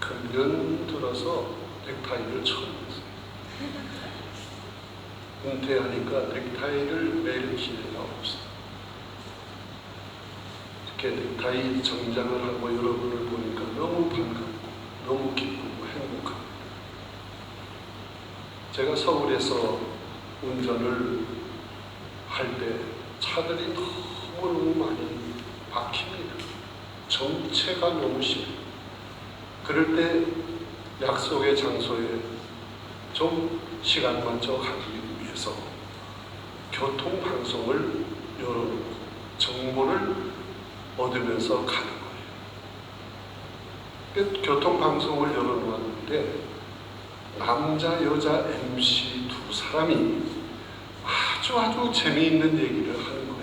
금년 들어서 넥타이를 처음 했어요. 은퇴하니까 넥타이를 매일 기회가 없어요. 이렇게 넥타이 정장을 하고 여러분을 보니까 너무 반갑고 너무 기쁘고 행복합니다. 제가 서울에서 운전을 할 때 차들이 너무너무 많이 막힙니다. 정체가 너무 심해요. 그럴 때 약속의 장소에 좀 시간 맞춰 가기 위해서 교통방송을 열어놓고 정보를 얻으면서 가는 거예요. 교통방송을 열어놓았는데 남자 여자 MC 두 사람이 아주 재미있는 얘기를 하는 거예요.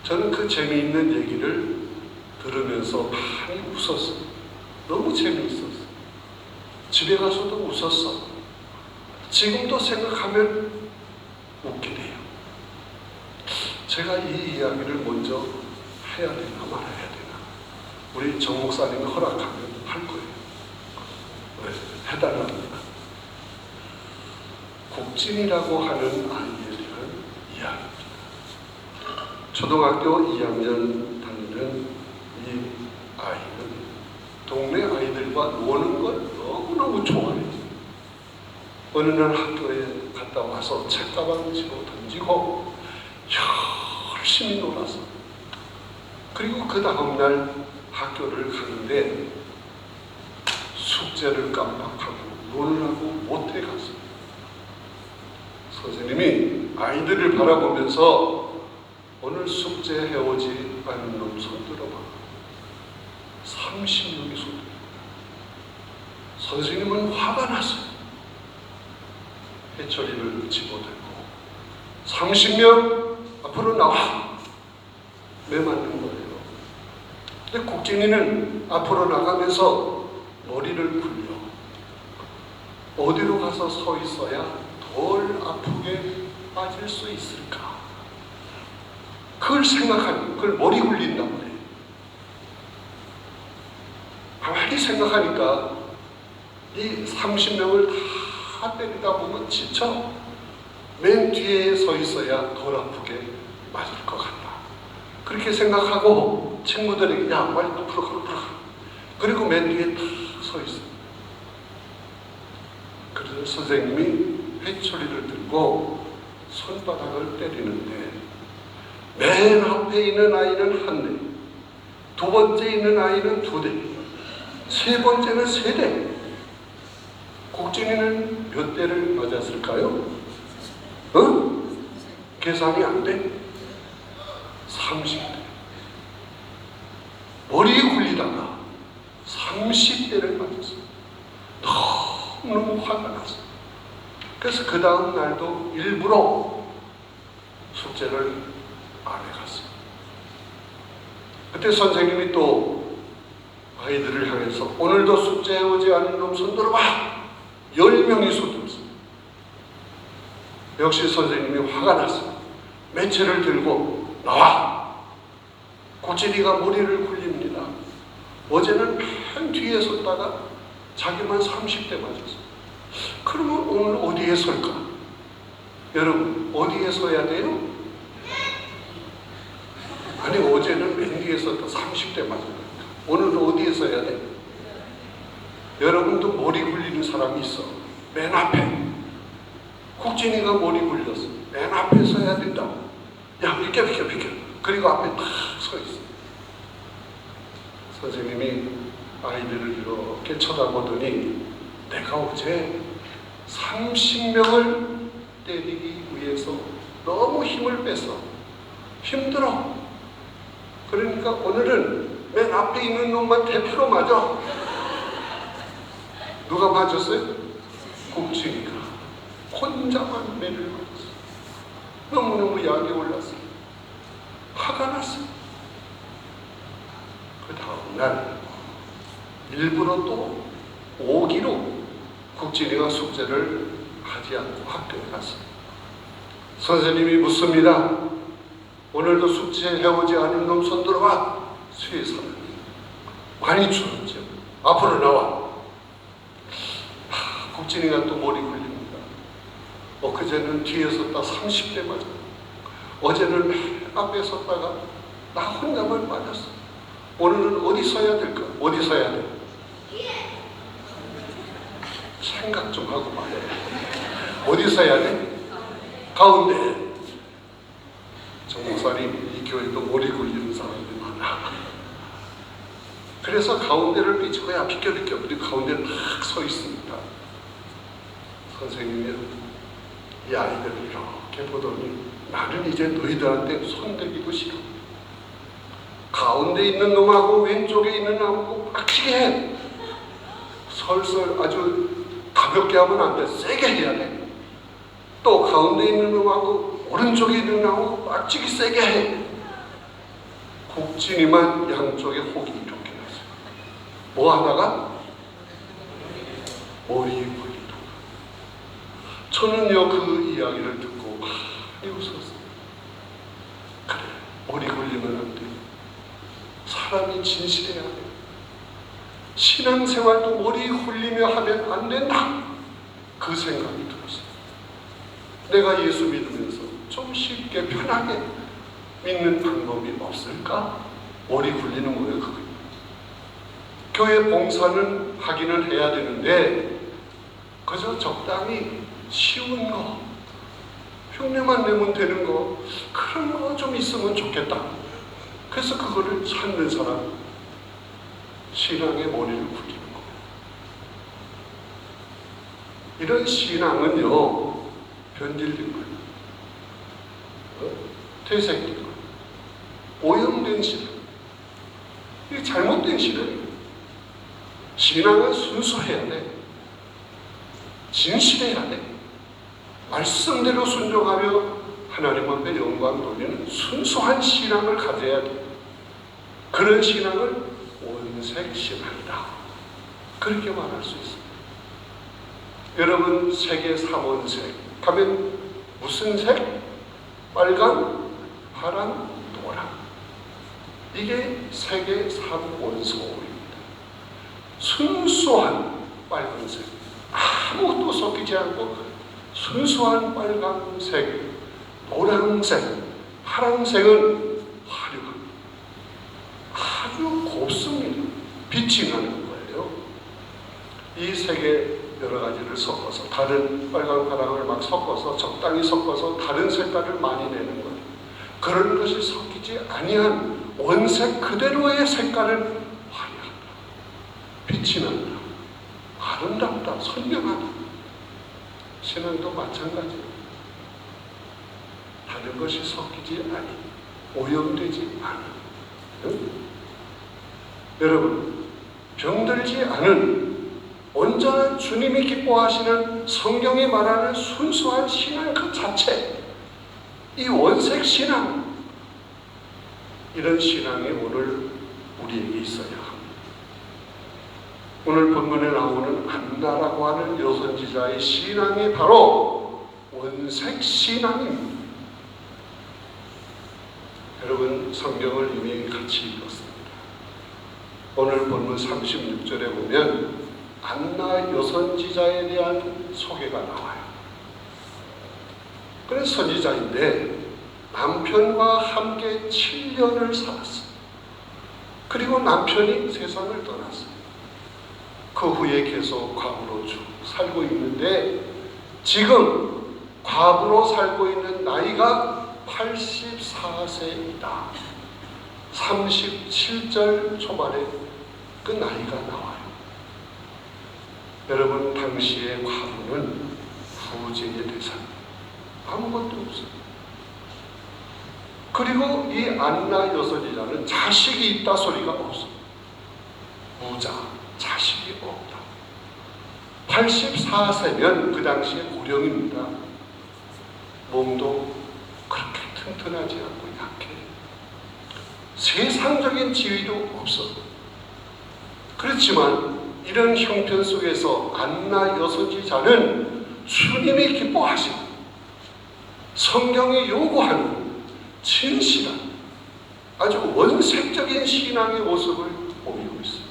저는 그 재미있는 얘기를 들으면서 많이 웃었어요. 너무 재미있었어요. 집에 가서도 웃었어. 지금도 생각하면 웃게 돼요. 제가 이 이야기를 먼저 해야 되나 말아야 되나. 우리 정 목사님이 허락하면 할 거예요. 네, 해달랍니다. 국진이라고 하는 아이에 대한 이야기입니다. 초등학교 2학년 다니는 이 아이는 동네 아이들과 노는 걸 너무너무 좋아해요. 어느 날 학교에 갔다 와서 책가방 집어 던지고 열심히 놀았어. 그리고 그 다음날 학교를 가는데 숙제를 깜빡하고 놀라고 못해 갔어요. 선생님이 아이들을 바라보면서 오늘 숙제 해오지 않은 놈 손들어봐. 30명이 손들어. 선생님은 화가 났어요. 해초리를 집어들고 30명 앞으로 나와. 매맞는 거예요. 근데 국진이는 앞으로 나가면서 머리를 굴려. 어디로 가서 서 있어야 덜 아프게 빠질 수 있을까? 그걸 생각하니, 그걸 머리 굴린다고 그래. 가만히 생각하니까 이 30명을 다 때리다 보면 지쳐 맨 뒤에 서 있어야 덜 아프게 맞을 것 같다. 그렇게 생각하고 친구들에게 야 빨리 앞으로 가. 그리고 맨 뒤에 다 서 있어. 그래서 선생님이 회초리를 들고 손바닥을 때리는데 맨 앞에 있는 아이는 한 대, 두 번째 있는 아이는 두 대, 세 번째는 세 대. 국진이는 몇 대를 맞았을까요? 계산이 안 돼. 30대. 머리에 굴리다가 30대를 맞았어요. 너무 화가 났어요. 그래서 그 다음 날도 일부러 숙제를 안 해갔어요. 그때 선생님이 또 아이들을 향해서 오늘도 숙제해 오지 않은 놈 손들어봐. 10명이 손들었어요. 역시 선생님이 화가 났어요. 매체를 들고 나와. 고치리가 머리를 굴립니다. 어제는 맨 뒤에 섰다가 자기만 30대 맞았어요. 그러면 오늘 어디에 설까? 여러분 어디에 서야 돼요? 아니 어제는 맨 뒤에 섰다 30대 맞았으니까 오늘은 어디에 서야 돼? 여러분도 머리 굴리는 사람이 있어. 맨 앞에. 국진이가 머리 굴렸어. 맨 앞에 서야 된다. 야 비켜. 그리고 앞에 딱 서 있어. 선생님이 아이들을 이렇게 쳐다보더니 내가 어제 30명을 때리기 위해서 너무 힘을 뺐어. 힘들어. 그러니까 오늘은 맨 앞에 있는 놈만 대표로 맞아. 누가 맞았어요? 국진이가. 혼자만 매를 맞았어. 너무너무 약이 올랐어. 화가 났어. 그 다음날 일부러 또 오기로 국진이가 숙제를 하지 않고 학교에 갔어요. 선생님이 묻습니다. 오늘도 숙제 해오지 않은 놈 손들어봐. 쇠사는 많이 줄었죠. 앞으로 나와. 국진이가 또 머리 굴립니다. 엊그제는 뒤에 섰다 30대 맞아. 어제는 앞에 섰다가 나 혼자만 맞았어. 오늘은 어디 서야 될까? 어디 서야 돼? 생각 좀 하고 말해. 어디 서야 돼? 가운데. 정목사님, 이 교회도 머리 굴리는 사람들이 많아. 그래서 가운데를 비치고 야 비켜 우리 가운데 막 서 있습니다. 선생님이 이 아이들을 이렇게 보더니 나는 이제 너희들한테 손대기도 싫어. 가운데 있는 놈하고 왼쪽에 있는 놈하고 빡치게 해. 설설 아주 가볍게 하면 안 돼. 세게 해야 돼. 또 가운데 있는 놈하고 오른쪽에 있는 놈하고 빡치기 세게 해. 국진이만 양쪽에 혹이 이렇게 났어요. 뭐 하다가? 머리 굴리다가. 저는요 그 이야기를 듣고 많이 웃었어요. 그래, 머리 굴리면 안 돼. 사람이 진실해야 돼. 신앙생활도 머리 굴리며 하면 안 된다. 그 생각이 들었어요. 내가 예수 믿으면서 좀 쉽게 편하게 믿는 방법이 없을까? 머리 굴리는 거예요, 그거. 교회 봉사는 하기는 해야 되는데 그저 적당히 쉬운 거, 흉내만 내면 되는 거, 그런 거 좀 있으면 좋겠다. 그래서 그거를 찾는 사람, 신앙의 머리를 굴리는 거예요. 이런 신앙은요, 변질된 거예요. 퇴색된 거예요. 오염된 신앙. 이게 잘못된 신앙이에요. 신앙은 순수해야 돼. 진실해야 돼. 말씀대로 순종하며 하나님 앞에 영광 돌리는 순수한 신앙을 가져야 돼. 그런 신앙을 원색 신앙이다. 그렇게 말할 수 있습니다. 여러분 세계 3원색 하면 무슨 색? 빨강, 파랑, 노랑. 이게 세계 3원소입니다. 순수한 빨간색, 아무것도 섞이지 않고 순수한 빨간색, 노란색, 파란색은 화려합니다. 아주 곱습니다. 빛이 나는 거예요. 이 세 개 여러 가지를 섞어서 다른 빨강, 파랑을 막 섞어서 적당히 섞어서 다른 색깔을 많이 내는 거예요. 그런 것이 섞이지 아니한 원색 그대로의 색깔은 화려하다. 빛이 난다. 아름답다. 선명하다. 신앙도 마찬가지입니다. 다른 것이 섞이지 아니, 오염되지 않은. 응? 여러분, 병들지 않은 온전한 주님이 기뻐하시는 성경이 말하는 순수한 신앙 그 자체, 이 원색 신앙, 이런 신앙이 오늘 우리에게 있어야 합니다. 오늘 본문에 나오는 안나라고 하는 여선지자의 신앙이 바로 원색 신앙입니다. 여러분 성경을 이미 같이 읽었습니다. 오늘 본문 36절에 보면 안나 여선지자에 대한 소개가 나와요. 그래서 선지자인데 남편과 함께 7년을 살았어요. 그리고 남편이 세상을 떠났어요. 그 후에 계속 과부로 쭉 살고 있는데 지금 과부로 살고 있는 나이가 84세이다. 37절 초반에 그 나이가 나와요. 여러분 당시의 과부는 부재의 대상, 아무것도 없어요. 그리고 이 안나 여선지자는 자식이 있다 소리가 없어. 무자, 자식이 없다. 84세면 그 당시에 고령입니다. 몸도 그렇게 튼튼하지 않고 약해. 세상적인 지위도 없어. 그렇지만 이런 형편 속에서 안나 여선지자는 주님이 기뻐하시고 성경이 요구하는 진실한 아주 원색적인 신앙의 모습을 보이고 있습니다.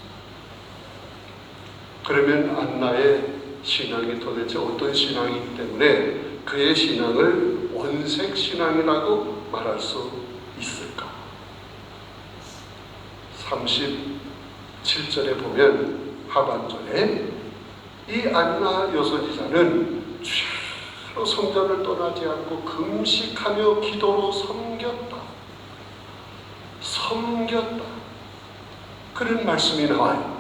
그러면 안나의 신앙이 도대체 어떤 신앙이기 때문에 그의 신앙을 원색 신앙이라고 말할 수 있을까? 37절에 보면 하반절에 이 안나 여선지자는 주야로 성전을 떠나지 않고 금식하며 기도로 섬겼다. 그런 말씀이 나와요.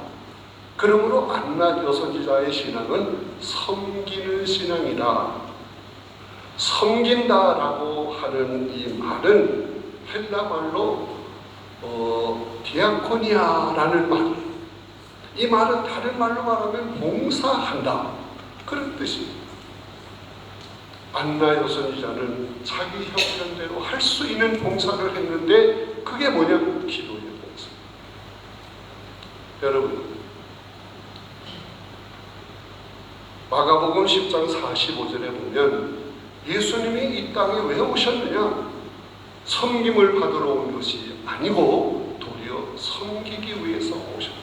그러므로 안나 여선지자의 신앙은 섬기는 신앙이다. 섬긴다라고 하는 이 말은 헬라 말로 디아코니아라는 말이에요. 이 말은 다른 말로 말하면 봉사한다, 그런 뜻입니다. 안나 여선지자는 자기 형편대로 할 수 있는 봉사를 했는데 그게 뭐냐면 기도의 봉사. 여러분, 마가복음 10장 45절에 보면 예수님이 이 땅에 왜 오셨느냐? 섬김을 받으러 온 것이 아니고 도리어 섬기기 위해서 오셨다.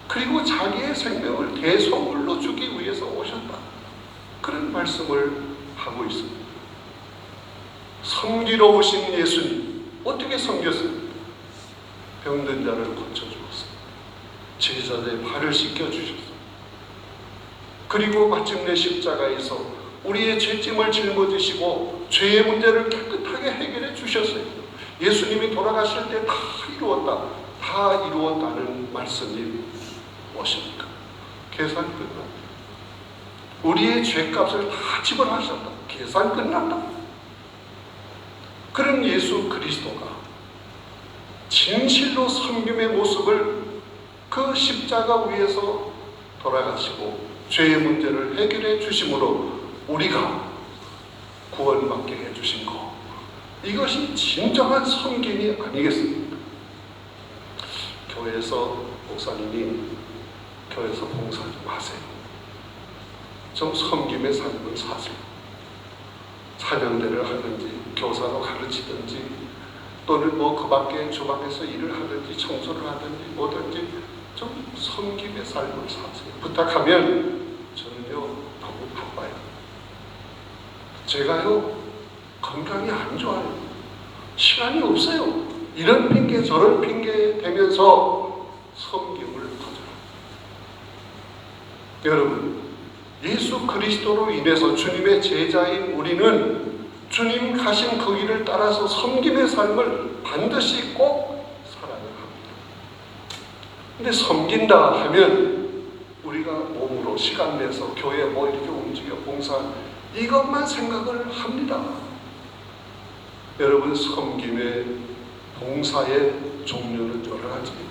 그리고 자기의 생명을 대속물로 주기 위해서 오셨다. 그런 말씀을 하고 있습니다. 섬기러 오신 예수님, 어떻게 섬겼습니까? 병든 자를 고쳐주었습니다. 제자들의 발을 씻겨주셨습니다. 그리고 마침내 십자가에서 우리의 죄짐을 짊어지시고 죄의 문제를 깨끗하게 해결해 주셨어요. 예수님이 돌아가실 때 다 이루었다, 다 이루었다는 말씀이 무엇입니까? 계산 끝났다. 우리의 죄값을 다 지불하셨다. 계산 끝났다. 그런 예수 그리스도가 진실로 섬김의 모습을 그 십자가 위에서 돌아가시고 죄의 문제를 해결해 주심으로 우리가 구원받게 해주신 것, 이것이 진정한 섬김이 아니겠습니까? 교회에서 목사님이 교회에서 봉사 좀 하세요. 좀 섬김의 삶을 사세요. 찬양대를 하든지 교사로 가르치든지 또는 그 밖에 주방에서 일을 하든지 청소를 하든지 뭐든지 좀 섬김의 삶을 사세요. 부탁하면 저는요 너무 바빠요. 제가요 건강이 안 좋아요. 시간이 없어요. 이런 핑계 저런 핑계 대면서 섬김을 거절합니다. 여러분, 예수 그리스도로 인해서 주님의 제자인 우리는 주님 가신 그 길을 따라서 섬김의 삶을 반드시 꼭 살아야 합니다. 근데 섬긴다 하면 우리가 몸으로 시간 내서 교회 이렇게 움직여 봉사, 이것만 생각을 합니다. 여러분, 섬김의 봉사의 종류는 여러 가지입니다.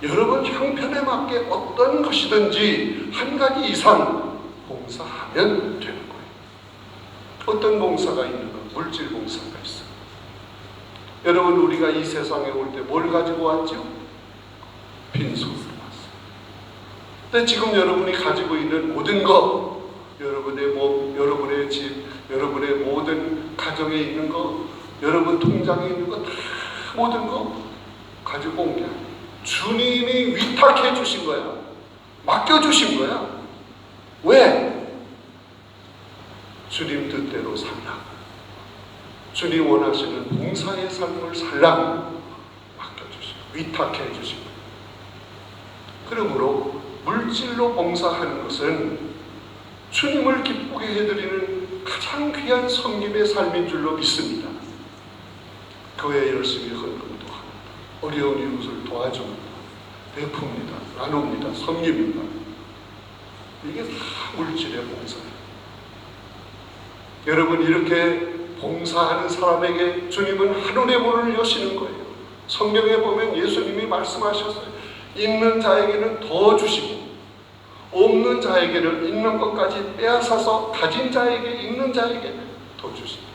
여러분 형편에 맞게 어떤 것이든지 한 가지 이상 봉사하면 되는 거예요. 어떤 봉사가 있는가? 물질 봉사가 있어요. 여러분, 우리가 이 세상에 올 때 뭘 가지고 왔죠? 빈손으로 왔어요. 근데 지금 여러분이 가지고 있는 모든 것, 여러분의 몸, 여러분의 집, 여러분의 모든 가정에 있는 것, 여러분 통장에 있는 것, 다 모든 것 가지고 온 게 아니에요. 주님이 위탁해 주신 거야. 맡겨주신 거야. 왜? 주님 뜻대로 살라. 주님 원하시는 봉사의 삶을 살라. 맡겨주시고 위탁해 주신 거야. 그러므로 물질로 봉사하는 것은 주님을 기쁘게 해드리는 가장 귀한 섬김의 삶인 줄로 믿습니다. 교회 열심히 헌금도 합니다. 어려운 이웃을 도와줍니다. 베풉니다. 나눕니다. 섬깁니다. 이게 다 물질의 봉사예요. 여러분, 이렇게 봉사하는 사람에게 주님은 하늘의 문을 여시는 거예요. 성경에 보면 예수님이 말씀하셨어요. 있는 자에게는 더 주시고 없는 자에게는 있는 것까지 빼앗아서 가진 자에게, 있는 자에게 더 주신다.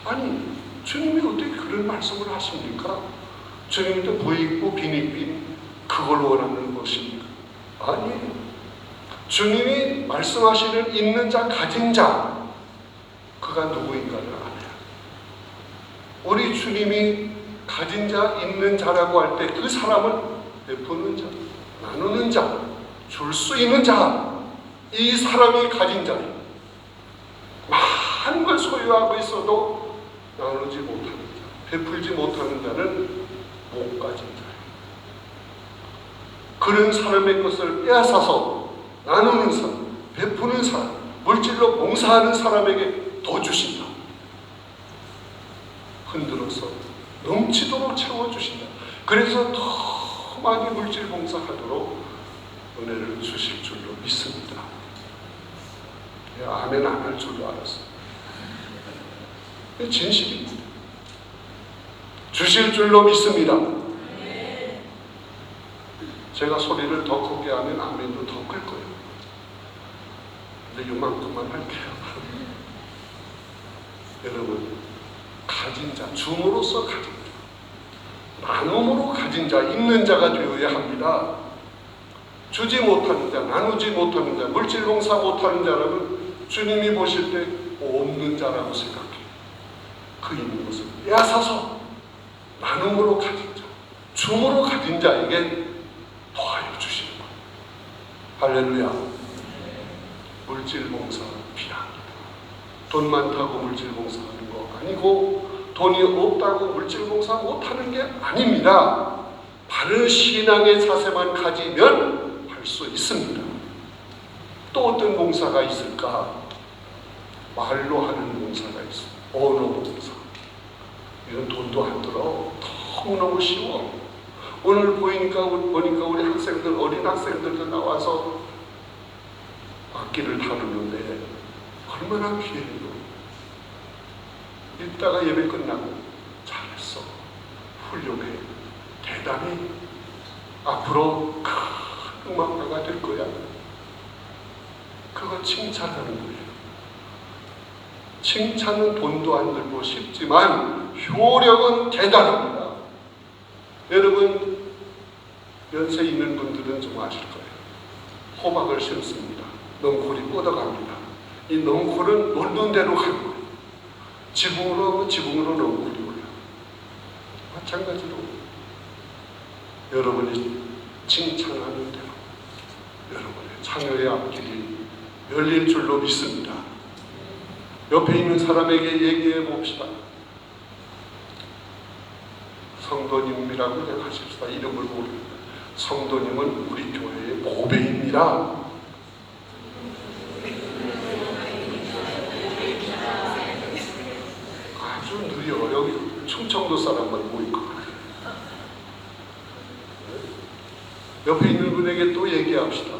아니, 주님이 어떻게 그런 말씀을 하십니까? 주님도 부익부 빈익빈 그걸 원하는 것입니까? 아니에요. 주님이 말씀하시는 있는 자, 가진 자, 그가 누구인가를 알아요. 우리 주님이 가진 자, 있는 자라고 할 때 그 사람은 베푸는 자, 나누는 자, 줄 수 있는 자, 이 사람이 가진 자예요. 많은 걸 소유하고 있어도 나누지 못하는 자, 베풀지 못하는 자는 못 가진 자예요. 그런 사람의 것을 빼앗아서 나누는 사람, 베푸는 사람, 물질로 봉사하는 사람에게 더 주신다. 흔들어서 넘치도록 채워주신다. 그래서 더 많이 물질 봉사하도록 은혜를 주실 줄로 믿습니다. 아멘 안 할 줄로 알았어요. 진실입니다. 주실 줄로 믿습니다. 제가 소리를 더 크게 하면 아멘도 더 클 거예요. 근데 요만큼만 할게요. 여러분, 가진 자, 줌으로써 가진 자, 나눔으로 가진 자, 있는 자가 되어야 합니다. 주지 못하는 자, 나누지 못하는 자, 물질 봉사 못하는 자라면 주님이 보실 때 없는 자라고 생각해요. 그 있는 것을 빼앗아서 나눔으로 가진 자, 줌으로 가진 자에게 더하여 주시는 거예요. 할렐루야. 물질 봉사 필요합니다. 돈 많다고 물질 봉사하는 거 아니고, 돈이 없다고 물질 봉사 못하는 게 아닙니다. 바른 신앙의 자세만 가지면 할 수 있습니다. 또 어떤 봉사가 있을까? 말로 하는 봉사가 있어요. 언어 봉사. 이건 돈도 안 들어. 너무너무 쉬워. 오늘 보니까 우리 학생들, 어린 학생들도 나와서 악기를 다루는데 얼마나 귀해요. 이따가 예배 끝나고 잘했어, 훌륭해, 대단히 앞으로 큰 음악가가 될 거야. 그거 칭찬하는 거예요. 칭찬은 돈도 안 들고 쉽지만 효력은 대단합니다. 여러분, 연세 있는 분들은 좀 아실 거예요. 호박을 심습니다. 넝쿨이 뻗어갑니다. 이 넝쿨은 놓는 대로 가는 거예요. 지붕으로 하면 지붕으로 넝쿨이 올라요. 마찬가지로 여러분이 칭찬하는 대로 여러분의 자녀의 앞길이 열릴 줄로 믿습니다. 옆에 있는 사람에게 얘기해 봅시다. 성도님이라고 그냥 하십시다. 이름을 모릅니다. 성도님은 우리 교회의 보배입니다. 아주 느려. 여기 충청도 사람만 모일 것 같아요. 옆에 있는 분에게 또 얘기합시다.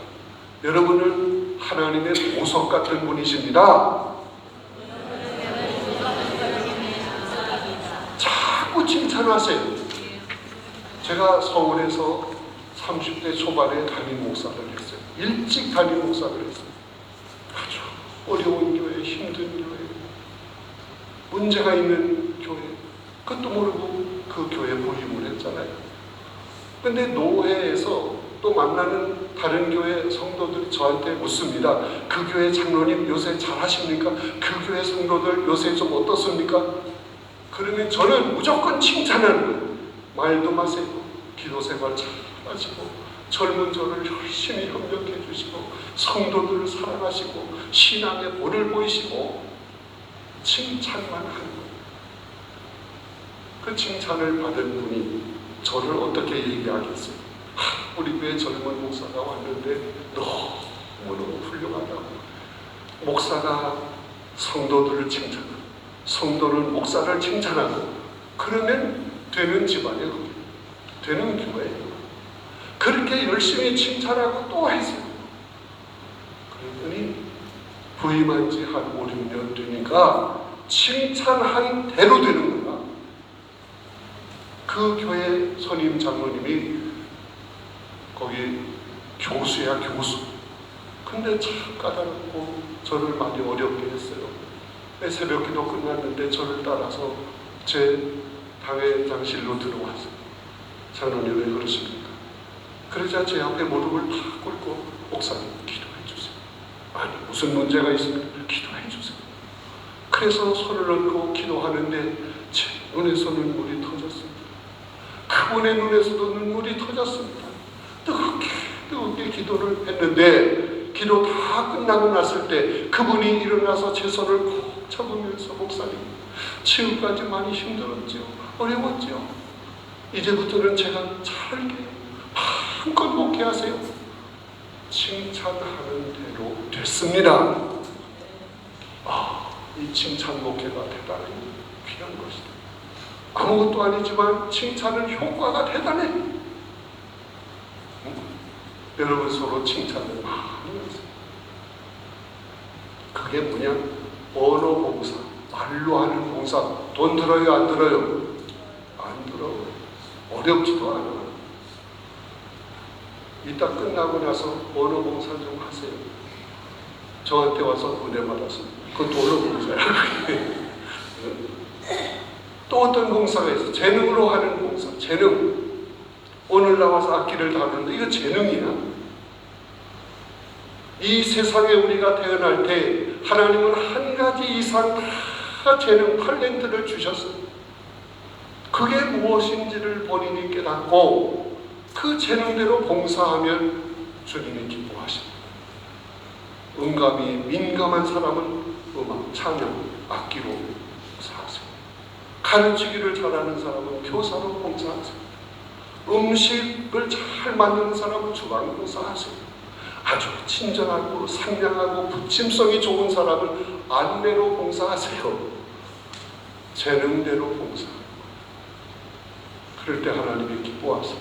여러분은 하나님의 보석 같은 분이십니다. 자꾸 칭찬하세요. 제가 서울에서 30대 초반에 담임 목사를 했어요. 일찍 담임 목사를 했어요. 아주 어려운 교회, 힘든 교회, 문제가 있는 교회, 그것도 모르고 그 교회에 부임을 했잖아요. 근데 노회에서 또 만나는 다른 교회 성도들이 저한테 묻습니다. 그 교회 장로님 요새 잘하십니까? 그 교회 성도들 요새 좀 어떻습니까? 그러면 저는 무조건 칭찬하는 거예요. 말도 마세요. 기도 생활 잘 하시고, 젊은 저를 열심히 협력해 주시고, 성도들을 사랑하시고, 신앙의 본을 보이시고, 칭찬만 하는 거예요. 그 칭찬을 받은 분이 저를 어떻게 얘기하겠어요? 우리 교회 젊은 목사가 왔는데 너무너무 훌륭하다고. 목사가 성도들을 칭찬하고, 성도는 목사를 칭찬하고, 그러면 되는 집안이에요. 되는 교회예요. 그렇게 열심히 칭찬하고 또 했어요. 그랬더니 부임한 지 한 5, 6년 되니까 칭찬한 대로 되는 거야. 그 교회 선임 장로님이 거기 교수야, 교수. 근데 참 까다롭고 저를 많이 어렵게 했어요. 새벽 기도 끝났는데 저를 따라서 제 당회장실로 들어왔어요. 장로님 왜 그러십니까? 그러자 제 앞에 무릎을 탁 꿇고 목사님 기도해 주세요. 아니 무슨 문제가 있습니까? 기도해 주세요. 그래서 손을 얹고 기도하는데 제 눈에서 눈물이 터졌습니다. 그분의 눈에서도 눈물이 터졌습니다. 뜨겁게 뜨겁게 기도를 했는데 기도 다 끝나고 났을 때 그분이 일어나서 제 손을 꼭 잡으면서 목사님, 지금까지 많이 힘들었죠. 어려웠죠. 이제부터는 제가 잘할게요. 마음껏 목회하세요. 칭찬하는 대로 됐습니다. 이 칭찬 목회가 대단히 귀한 것이다. 아무것도 아니지만 칭찬은 효과가 대단해. 여러분 서로 칭찬을 많이 하세요. 그게 뭐냐? 언어 봉사, 말로 하는 봉사. 돈 들어요, 안 들어요? 안 들어요. 어렵지도 않아. 이따 끝나고 나서 언어 봉사 좀 하세요. 저한테 와서 은혜 받아서. 그것도 언어 봉사야. 또 어떤 봉사가 있어? 재능으로 하는 봉사. 재능. 오늘 나와서 악기를 다루는데 이거 재능이야. 이 세상에 우리가 태어날 때 하나님은 한 가지 이상 다 재능, 탤런트를 주셨어요. 그게 무엇인지를 본인이 깨닫고 그 재능대로 봉사하면 주님이 기뻐하십니다. 음감이 민감한 사람은 음악, 찬양, 악기로 봉사하세요. 가르치기를 잘하는 사람은 교사로 봉사하세요. 음식을 잘 만드는 사람은 주방 봉사하세요. 아주 친절하고 상냥하고 부침성이 좋은 사람은 안내로 봉사하세요. 재능대로 봉사하세요. 그럴 때 하나님이 기뻐하세요.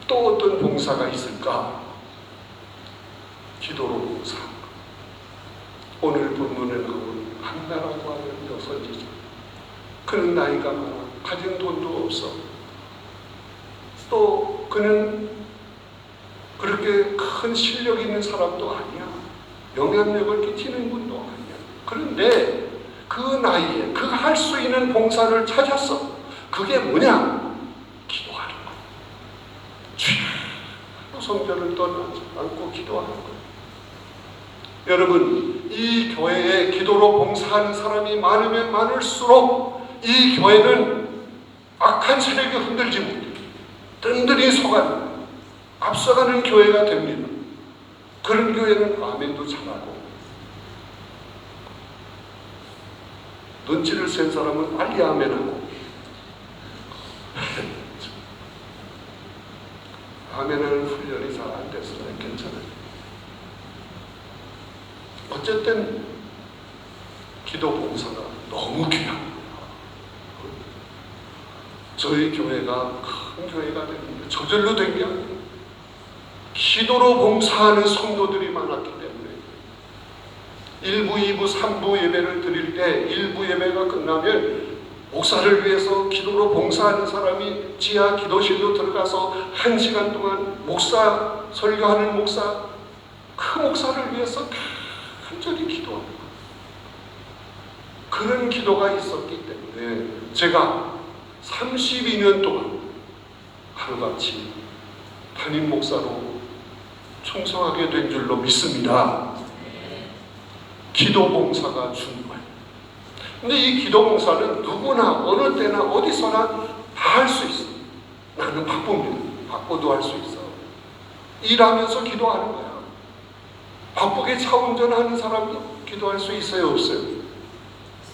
또 어떤 봉사가 있을까? 기도로 봉사합니다. 오늘 본문에 나온 한나라고 하는 여성이죠. 그는 나이가 많아 가진 돈도 없어. 또 그는 그렇게 큰 실력 있는 사람도 아니야. 영향력을 끼치는 분도 아니야. 그런데 그 나이에 그 할 수 있는 봉사를 찾았어. 그게 뭐냐? 기도하는 거야. 주여, 성전을 떠나지 않고 기도하는 거야. 여러분, 이 교회에 기도로 봉사하는 사람이 많으면 많을수록 이 교회는 악한 세력이 흔들지 못해. 든든히 서가는 앞서가는 교회가 됩니다. 그런 교회는 아멘도 잘하고, 눈치를 센 사람은 빨리 아멘하고 아멘하는 훈련이 잘 안 돼서 괜찮아요. 어쨌든 기도 봉사가 너무 귀합니다. 저희 교회가 큰 교회가 됩니다. 저절로 된 게 아니에요. 기도로 봉사하는 성도들이 많았기 때문에 1부, 2부, 3부 예배를 드릴 때 1부 예배가 끝나면 목사를 위해서 기도로 봉사하는 사람이 지하 기도실로 들어가서 1시간 동안 목사, 설교하는 목사, 그 목사를 위해서 간절히 기도하는 거예요. 그런 기도가 있었기 때문에 제가 32년 동안 하루같이 담임 목사로 충성하게 된 줄로 믿습니다. 기도 봉사가 중요해요. 근데 이 기도 봉사는 누구나 어느 때나 어디서나 다 할 수 있어. 나는 바쁩니다. 바빠도 할 수 있어. 일하면서 기도하는 거야. 바쁘게 차 운전하는 사람도 기도할 수 있어요, 없어요?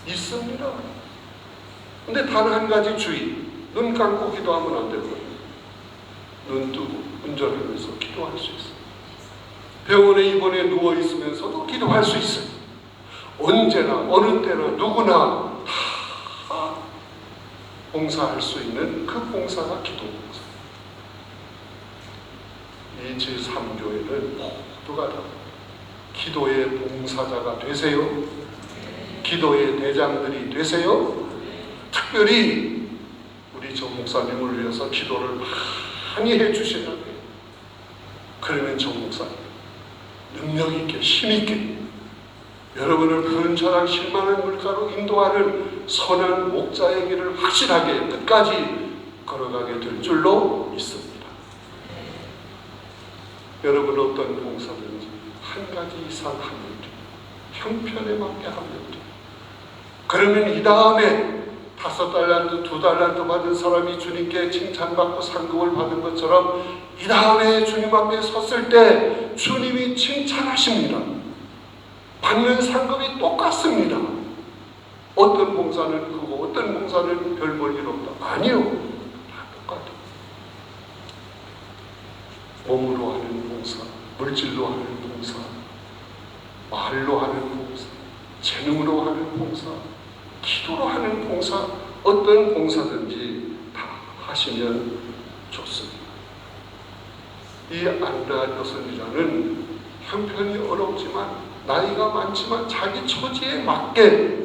있습니다. 근데 단 한 가지 주의. 눈 감고 기도하면 안 되거든요. 눈 뜨고 운전하면서 기도할 수 있어요. 병원에 입원해 누워 있으면서도 기도할 수 있어요. 언제나 어느 때나 누구나 다 봉사할 수 있는 그 봉사가 기도 봉사. 이 제3교회는 모두가 다 기도의 봉사자가 되세요. 기도의 대장들이 되세요. 특별히 우리 정 목사님을 위해서 기도를 많이 해주셔야 돼요. 그러면 정 목사님 능력 있게 힘 있게 여러분을 푸른 천당 실만한 물가로 인도하는 선한 목자의 길을 확실하게 끝까지 걸어가게 될 줄로 믿습니다. 여러분 어떤 봉사든지 한 가지 이상 하면 돼요. 형편에 맞게 하면 돼요. 그러면 이 다음에 5달란트, 2달란트 받은 사람이 주님께 칭찬받고 상급을 받은 것처럼 이 다음에 주님 앞에 섰을 때 주님이 칭찬하십니다. 받는 상급이 똑같습니다. 어떤 봉사는 크고 어떤 봉사는 별 볼 일 없다. 아니요. 다 똑같아요. 몸으로 하는 봉사, 물질로 하는 봉사, 말로 하는 봉사, 재능으로 하는 봉사, 기도로 하는 봉사, 어떤 봉사든지 다 하시면 좋습니다. 이 안나 여선이라는 형편이 어렵지만 나이가 많지만 자기 처지에 맞게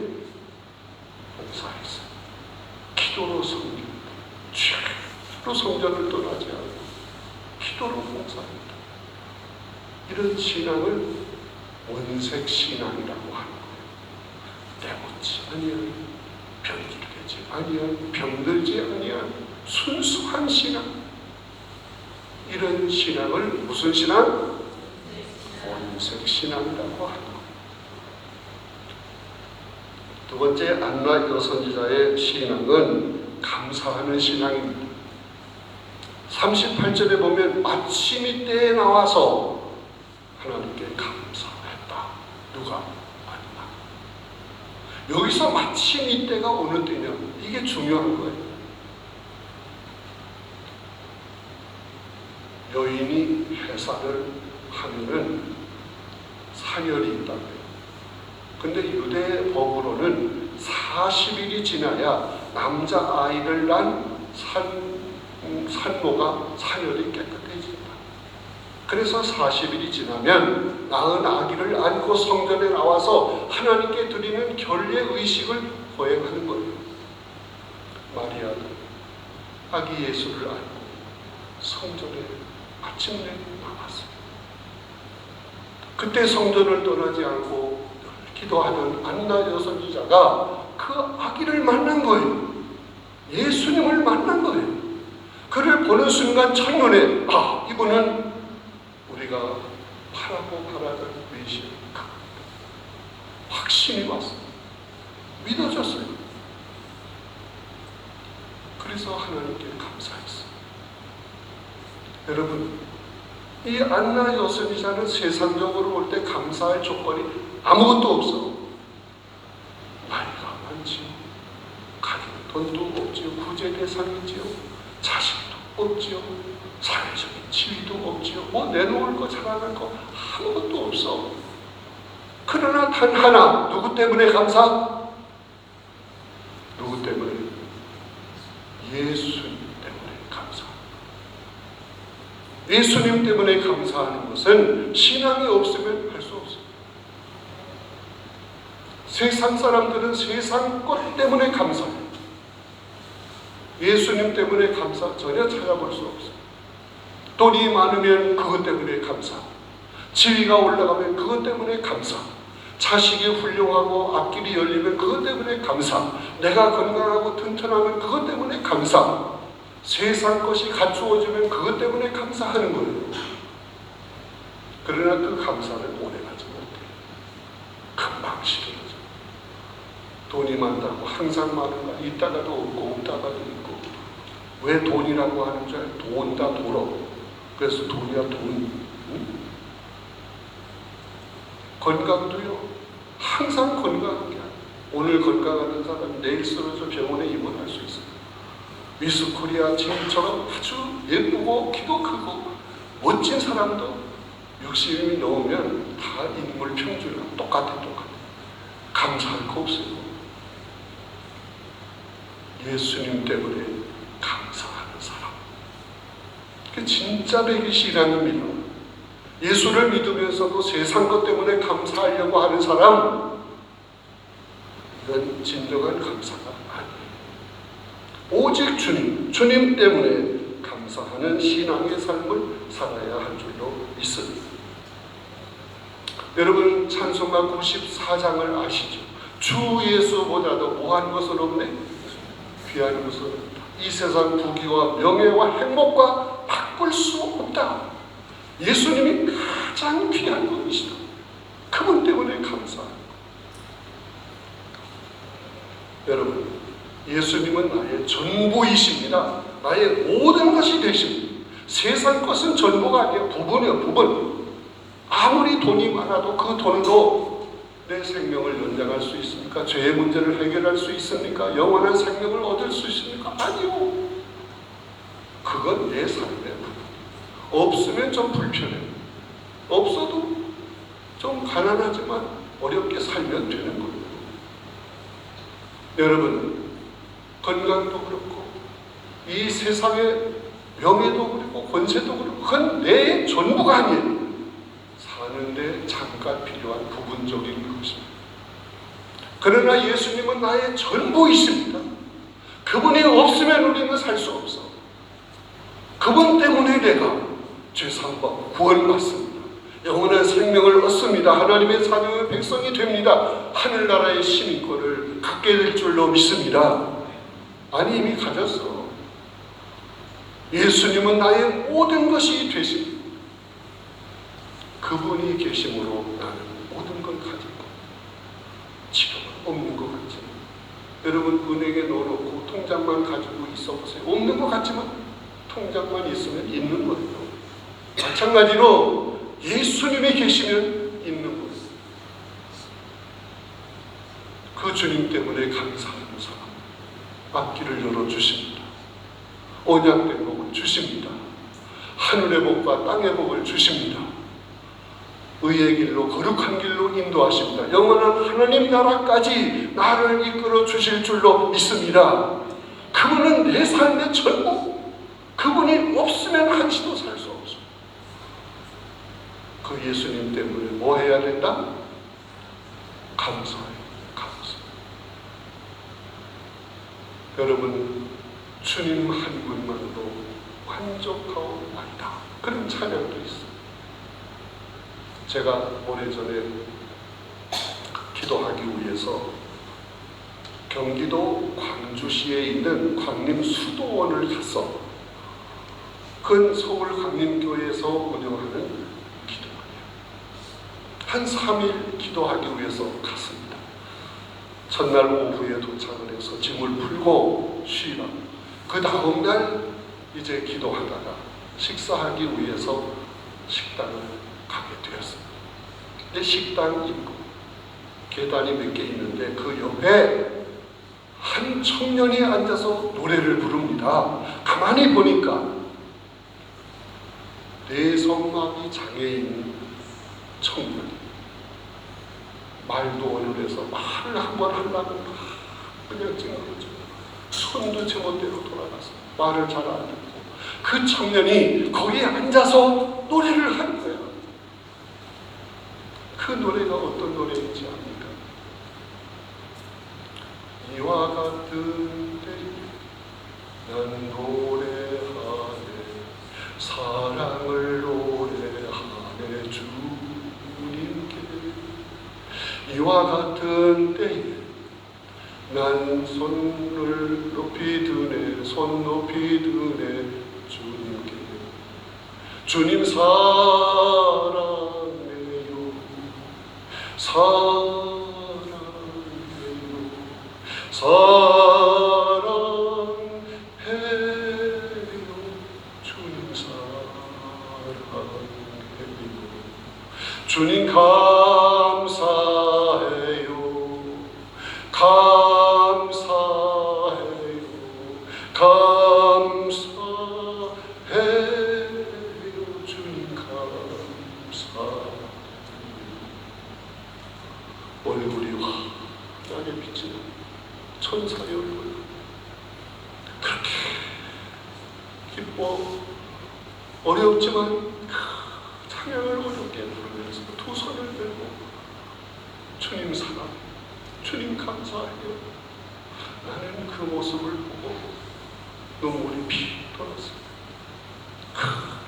봉사했어요. 기도로 성전, 죄로 성전을 떠나지 않고 기도로 봉사합니다. 이런 신앙을 원색 신앙이라고 하는 거예요. 때묻지 아니한, 변질되지 아니한, 병들지 아니한 순수한 신앙. 이런 신앙을 무슨 신앙? 원색 신앙이라고 하는 거예요. 두 번째 안나 여선지자의 신앙은 감사하는 신앙입니다. 38절에 보면 마침 이때에 나와서 하나님께 감사했다. 누가? 안나. 여기서 마침 이때가 어느 때냐? 이게 중요한 거예요. 여인이 해산을 하면은 사열이 있다고요. 근데 유대 법으로는 40일이 지나야 남자아이를 난 산모가 사열이 깨끗해진다. 그래서 40일이 지나면 낳은 아기를 안고 성전에 나와서 하나님께 드리는 결례 의식을 거행하는 거예요. 마리아는 아기 예수를 안고 성전에 마침내 나왔어요. 그때 성전을 떠나지 않고 기도하던 안나 여선지자가 그 아기를 만난 거예요. 예수님을 만난 거예요. 그를 보는 순간 첫눈에 이분은 우리가 바라고 바라던 메시아, 확신이 왔어요. 믿어졌어요. 그래서 하나님께 감사했어요. 여러분, 이 안나 여선지자는 세상적으로 볼 때 감사할 조건이 아무것도 없어. 나이가 많지요, 가진 돈도 없지요, 구제 대상이지요, 자식도 없지요, 사회적인 지위도 없지요, 내놓을 거 자랑할 거 아무것도 없어. 그러나 단 하나, 누구 때문에 감사? 누구 때문에? 예수님 때문에 감사. 예수님 때문에 감사하는 것은 신앙이 없으면 할 수 없어요. 세상 사람들은 세상 것 때문에 감사해요. 예수님 때문에 감사 전혀 찾아볼 수 없어요. 돈이 많으면 그것 때문에 감사, 지위가 올라가면 그것 때문에 감사, 자식이 훌륭하고 앞길이 열리면 그것 때문에 감사, 내가 건강하고 튼튼하면 그것 때문에 감사, 세상 것이 갖추어지면 그것 때문에 감사하는 거예요. 그러나 그 감사는 오래가지 못해요. 금방 식어져. 돈이 많다고 항상 많은가? 있다가도 없고 없다가도 있고. 왜 돈이라고 하는 줄 알아요? 돈다 돌어. 그래서 돈이야 돈. 응? 건강도요. 항상 건강한 게 아니에요. 오늘 건강하는 사람이 내일 쓰러져 병원에 입원할 수 있어요. 미스 코리아 지금처럼 아주 예쁘고 키도 크고 멋진 사람도 60이 넘으면 다 인물 평균이랑 똑같아. 감사할 거 없어요. 예수님 때문에 감사하는 사람. 그게 진짜 백이 신앙입니다. 예수를 믿으면서도 세상 것 때문에 감사하려고 하는 사람, 이건 진정한 감사가 아니에요. 오직 주님 때문에 감사하는 신앙의 삶을 살아야 할 줄로 믿습니다. 여러분, 찬송가 94장을 아시죠? 주 예수보다도 뭐한 것은 없네? 귀한 것은 없다. 이 세상 부귀와 명예와 행복과 바꿀 수 없다. 예수님이 가장 귀한 분이시다. 그분 때문에 감사합니다. 여러분, 예수님은 나의 전부이십니다. 나의 모든 것이 되십니다. 세상 것은 전부가 아니에요. 부분이에요. 부분. 아무리 돈이 많아도 그 돈으로 내 생명을 연장할 수 있습니까? 죄의 문제를 해결할 수 있습니까? 영원한 생명을 얻을 수 있습니까? 아니요. 그건 내 삶의 부분. 없으면 좀 불편해요. 없어도 좀 가난하지만 어렵게 살면 되는 거예요. 여러분, 건강도 그렇고 이 세상의 명예도 그렇고 권세도 그렇고 그건 내 전부가 아니에요. 사는데 잠깐 필요한 부분적인 것입니다. 그러나 예수님은 나의 전부이십니다. 그분이 없으면 우리는 살 수 없어. 그분 때문에 내가 죄상받고 구원받습니다. 영원한 생명을 얻습니다. 하나님의 자녀의 백성이 됩니다. 하늘나라의 시민권을 갖게 될 줄로 믿습니다. 아니, 이미 가졌어. 예수님은 나의 모든 것이 되십니다. 그분이 계심으로 나는 모든 걸 가지고 지금은 없는 것 같지만, 여러분 은행에 넣어놓고 통장만 가지고 있어 보세요. 없는 것 같지만 통장만 있으면 있는 거예요. 마찬가지로 예수님이 계시면 있는 거예요. 그 주님 때문에 감사하는 사람, 앞길을 열어주십니다. 언약된 복을 주십니다. 하늘의 복과 땅의 복을 주십니다. 의의 길로, 거룩한 길로 인도하십니다. 영원한 하나님 나라까지 나를 이끌어 주실 줄로 믿습니다. 그분은 내 삶의 전부. 그분이 없으면 한시도 살 수 없어. 그 예수님 때문에 뭐 해야 된다? 감사해요. 감사. 여러분, 주님 한 분만으로 만족하옵나이다. 그런 찬양도 있어요. 제가 오래전에 기도하기 위해서 경기도 광주시에 있는 광림수도원을 갔어. 그건 서울 광림교회에서 운영하는 기도원이에요. 한 3일 기도하기 위해서 갔습니다. 첫날 오후에 도착을 해서 짐을 풀고 쉬라. 그 다음날 이제 기도하다가 식사하기 위해서 식당을 가게 되었습니다. 근데 식당 입구 계단이 몇 개 있는데 그 옆에 한 청년이 앉아서 노래를 부릅니다. 가만히 보니까 뇌성마비 장애인 청년, 말도 어눌해서 말을 한번 하려고 그냥 찡그러져. 손도 제멋대로 돌아가서 말을 잘 안 듣고 그 청년이 거기에 앉아서 노래를 하는 거야. 그 노래가 어떤 노래인지 압니까? 이와 같은 때에 난 노래하네, 사랑을 노래하네 주님께. 이와 같은 때에 난 손을 높이 드네, 손 높이 드네 주님께. 주님 사랑해요, 사랑해요, 사랑해요. 주님 사랑해요. 주님 감사해요, 감사해요, 감사해요. 주님 감사해요. 얼굴이 환하게 비치는 천사의 얼굴. 그렇게 기뻐 어렵지만 찬양을 어렵게 부르면서 두 손을 들고 주님 사랑, 주님 감사해요. 나는 그 모습을 보고 눈물이 피 돌았어요.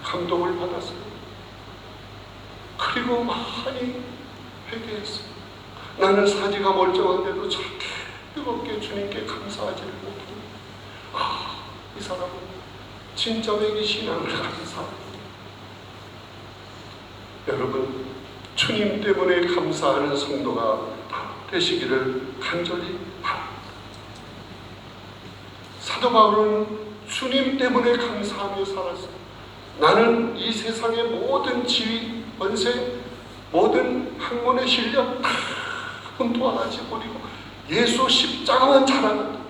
감동을 받았어요. 그리고 많이 회개했어요. 나는 사지가 멀쩡한데도 저렇게 뜨겁게 주님께 감사하지를 못해요. 이 사람은 진짜 매기 신앙을 가진 사람입니다. 여러분, 주님 때문에 감사하는 성도가 되시기를 간절히 바랍니다. 사도 바울은 주님 때문에 감사하며 살았어요. 나는 이 세상의 모든 지위, 권세, 모든 학문의 실력 다 흠도하지 버리고 예수 십자가만 자랑한다.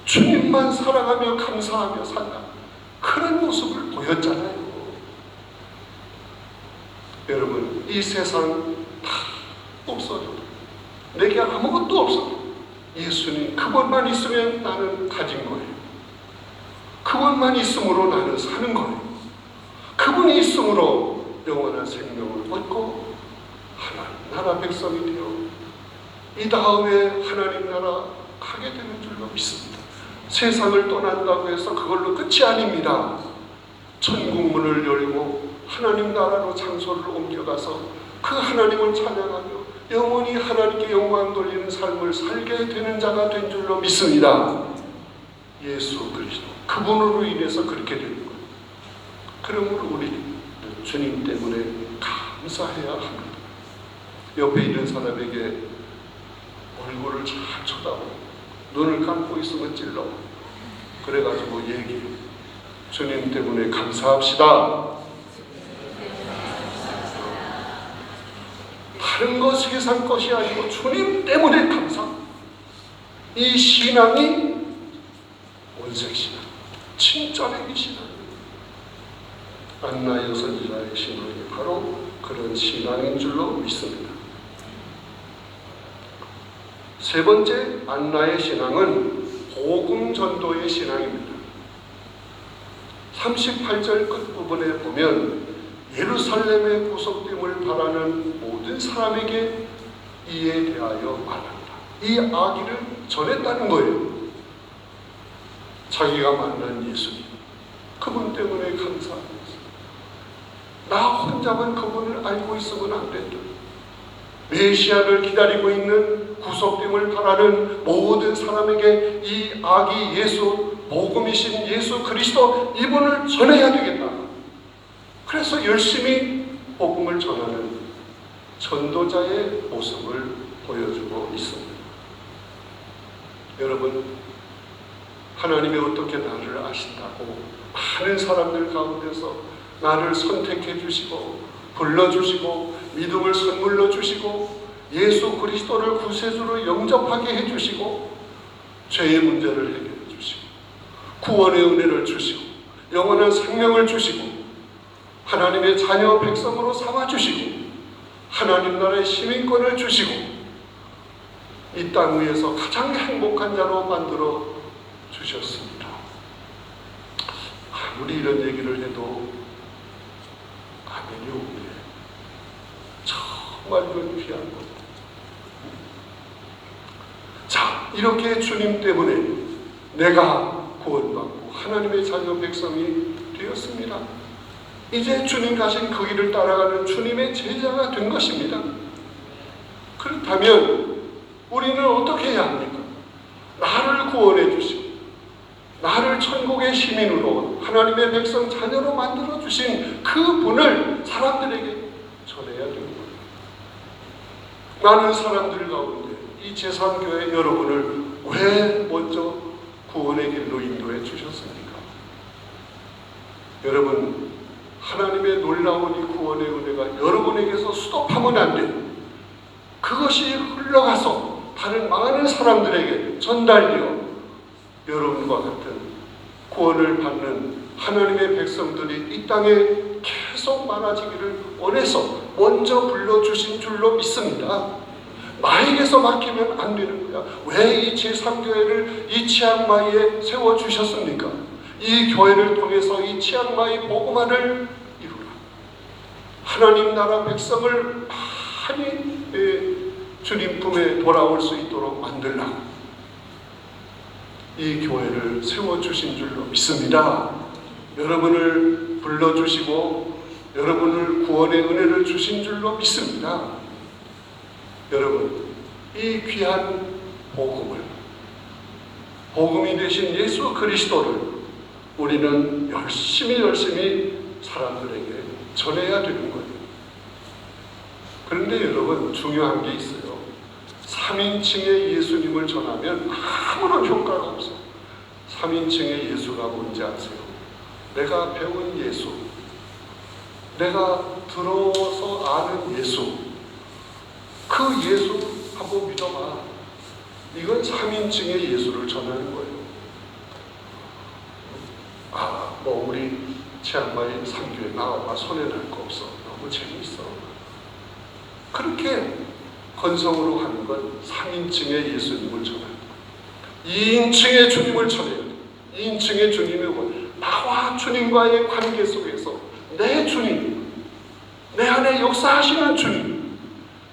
주님만 사랑하며 감사하며 산다. 그런 모습을 보였잖아요. 여러분, 이 세상 다 없어도, 내게 아무것도 없어도 예수님 그것만 있으면 나는 가진 거예요. 그것만 있음으로 나는 사는 거예요. 그분이 있음으로 영원한 생명을 얻고 하나님 나라 백성이 되어 이 다음에 하나님 나라 가게 되는 줄로 믿습니다. 세상을 떠난다고 해서 그걸로 끝이 아닙니다. 천국문을 열고 하나님 나라로 장소를 옮겨가서 그 하나님을 찬양하며 영원히 하나님께 영광 돌리는 삶을 살게 되는 자가 된 줄로 믿습니다. 예수 그리스도 그분으로 인해서 그렇게 되는 거예요. 그러므로 우리 주님 때문에 감사해야 합니다. 옆에 있는 사람에게 얼굴을 잘 쳐다보고 눈을 감고 있으면 찔러. 그래가지고 얘기해. 주님 때문에 감사합시다. 다른 것 세상 것이 아니고 주님 때문에 감사. 이 신앙이 원색신앙, 진짜의 신앙. 안나 여선지자의 신앙이 바로 그런 신앙인 줄로 믿습니다. 세 번째 안나의 신앙은 복음 전도의 신앙입니다. 38절 끝부분에 보면 예루살렘의 구속됨을 바라는 모든 사람에게 이에 대하여 말한다. 이 아기를 전했다는 거예요. 자기가 만난 예수님, 그분 때문에 감사합니다. 나 혼자만 그분을 알고 있으면 안 된다. 메시아를 기다리고 있는 구속됨을 바라는 모든 사람에게 이 아기 예수, 복음이신 예수 그리스도 이분을 전해야 되겠다. 그래서 열심히 복음을 전하는 전도자의 모습을 보여주고 있습니다. 여러분, 하나님이 어떻게 나를 아신다고 많은 사람들 가운데서 나를 선택해 주시고 불러주시고 믿음을 선물로 주시고 예수 그리스도를 구세주로 영접하게 해주시고 죄의 문제를 해결해 주시고 구원의 은혜를 주시고 영원한 생명을 주시고 하나님의 자녀 백성으로 삼아주시고 하나님 나라의 시민권을 주시고 이 땅 위에서 가장 행복한 자로 만들어 주셨습니다. 아무리 이런 얘기를 해도 아멘이 없네. 정말 이건 귀한 것. 자, 이렇게 주님 때문에 내가 구원받고 하나님의 자녀 백성이 되었습니다. 이제 주님 가신 그 길을 따라가는 주님의 제자가 된 것입니다. 그렇다면 우리는 어떻게 해야 합니까? 나를 구원해 주시고 나를 천국의 시민으로 하나님의 백성 자녀로 만들어 주신 그분을 사람들에게 전해야 됩니다. 많은 사람들 가운데 이 제3교회 여러분을 왜 먼저 구원의 길로 인도해 주셨습니까? 여러분, 하나님의 놀라운 이 구원의 은혜가 여러분에게서 스톱하면 안 돼요. 그것이 흘러가서 다른 많은 사람들에게 전달되어 여러분과 같은 구원을 받는 하나님의 백성들이 이 땅에 계속 많아지기를 원해서 먼저 불러주신 줄로 믿습니다. 나에게서 막히면 안 되는 거야. 왜 이 제3교회를 이 치앙마이에 세워주셨습니까? 이 교회를 통해서 이 치앙마이 복음화를 이루라. 하나님 나라 백성을 많이 주님 품에 돌아올 수 있도록 만들라고 이 교회를 세워주신 줄로 믿습니다. 여러분을 불러주시고 여러분을 구원의 은혜를 주신 줄로 믿습니다. 여러분, 이 귀한 복음이 되신 예수 그리스도를 우리는 열심히 사람들에게 전해야 되는 거예요. 그런데 여러분, 중요한 게 있어요. 3인칭의 예수님을 전하면 아무런 효과가 없어요. 3인칭의 예수가 뭔지 아세요? 내가 배운 예수, 내가 들어서 아는 예수, 그 예수하고 믿어봐. 이건 3인칭의 예수를 전하는 거예요. 우리 치앙마이 3교회 나와봐. 손해날 거 없어. 너무 재밌어. 그렇게 건성으로 하는 건 3인칭의 예수님을 전하는 거예요. 2인칭의 주님을 전해야 돼. 2인칭의 주님이 뭐 나와 주님과의 관계 속에서 내 주님, 내 안에 역사하시는 주님,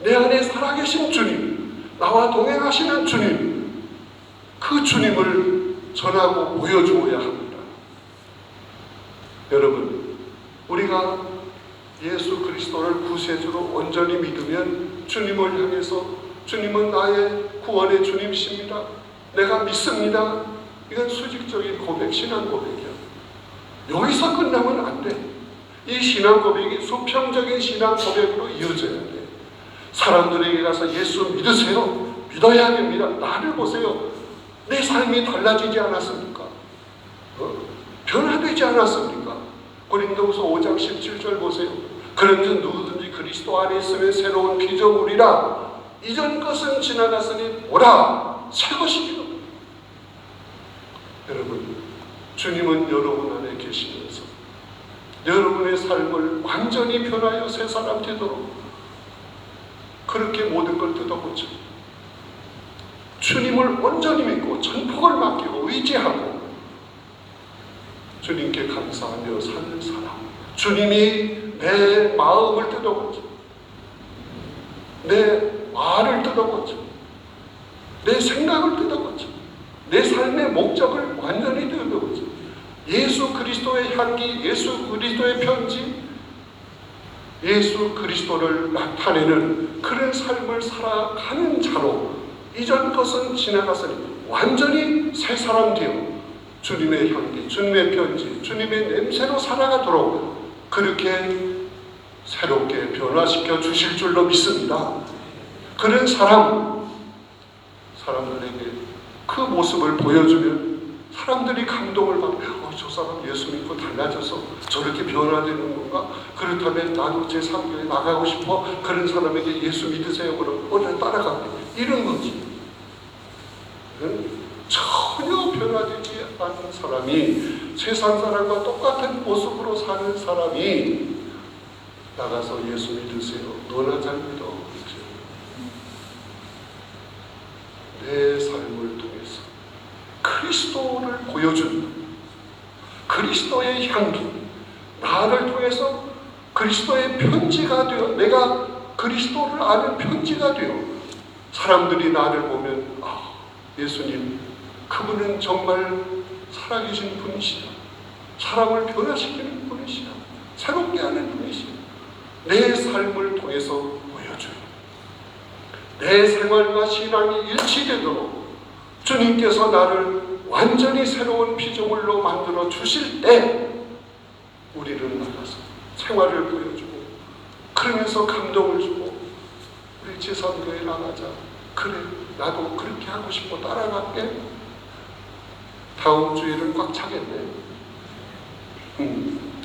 내 안에 살아계신 주님, 나와 동행하시는 주님, 그 주님을 전하고 보여주어야 합니다. 여러분, 우리가 예수 그리스도를 구세주로 온전히 믿으면 주님을 향해서 주님은 나의 구원의 주님이십니다. 내가 믿습니다. 이건 수직적인 고백, 신앙 고백이야. 여기서 끝나면 안 돼. 이 신앙 고백이 수평적인 신앙 고백으로 이어져야 돼. 사람들에게 가서 예수 믿으세요. 믿어야 됩니다. 나를 보세요. 내 삶이 달라지지 않았습니까? 변화되지 않았습니까? 고린도후서 5장 17절 보세요. 그런즉 누구든지 그리스도 안에 있으면 새로운 피조물이라. 이전 것은 지나갔으니 보라 새 것이니라. 여러분, 주님은 여러분 안에 계시면서 여러분의 삶을 완전히 변하여 새 사람 되도록 그렇게 모든 걸 뜯어보죠. 주님을 온전히 믿고 전폭을 맡기고 의지하고 주님께 감사하며 사는 사람. 주님이 내 마음을 뜯어보죠. 내 말을 뜯어보죠. 내 생각을 뜯어보죠. 내 삶의 목적을 완전히 뜯어보죠. 예수 그리스도의 향기, 예수 그리스도의 편지, 예수 그리스도를 나타내는 그런 삶을 살아가는 자로 이전 것은 지나갔으니 완전히 새 사람 되어 주님의 향기, 주님의 편지, 주님의 냄새로 살아가도록 그렇게 새롭게 변화시켜 주실 줄로 믿습니다. 그런 사람들에게 그 모습을 보여주면 사람들이 감동을 받고 저 사람 예수 믿고 달라져서 저렇게 변화되는 건가? 그렇다면 나도 제3교회 나가고 싶어. 그런 사람에게 예수 믿으세요. 그럼 오늘 따라가게. 이런 거지. 전혀 변화되지 않은 사람이 세상 사람과 똑같은 모습으로 사는 사람이 나가서 예수 믿으세요. 너나 잘 믿어. 내 삶을 통해서 그리스도를 보여준다. 그리스도의 향기, 나를 통해서 그리스도의 편지가 되어 내가 그리스도를 아는 편지가 되어 사람들이 나를 보면 예수님 그분은 정말 살아계신 분이시다. 사람을 변화시키는 분이시다. 새롭게 하는 분이시다. 내 삶을 통해서 보여줘요. 내 생활과 신앙이 일치되도록 주님께서 나를 완전히 새로운 피조물로 만들어 주실 때 우리는 나가서 생활을 보여주고 그러면서 감동을 주고 우리 제3교회 나가자. 그래 나도 그렇게 하고 싶어 따라갈게. 다음 주에는 꽉 차겠네.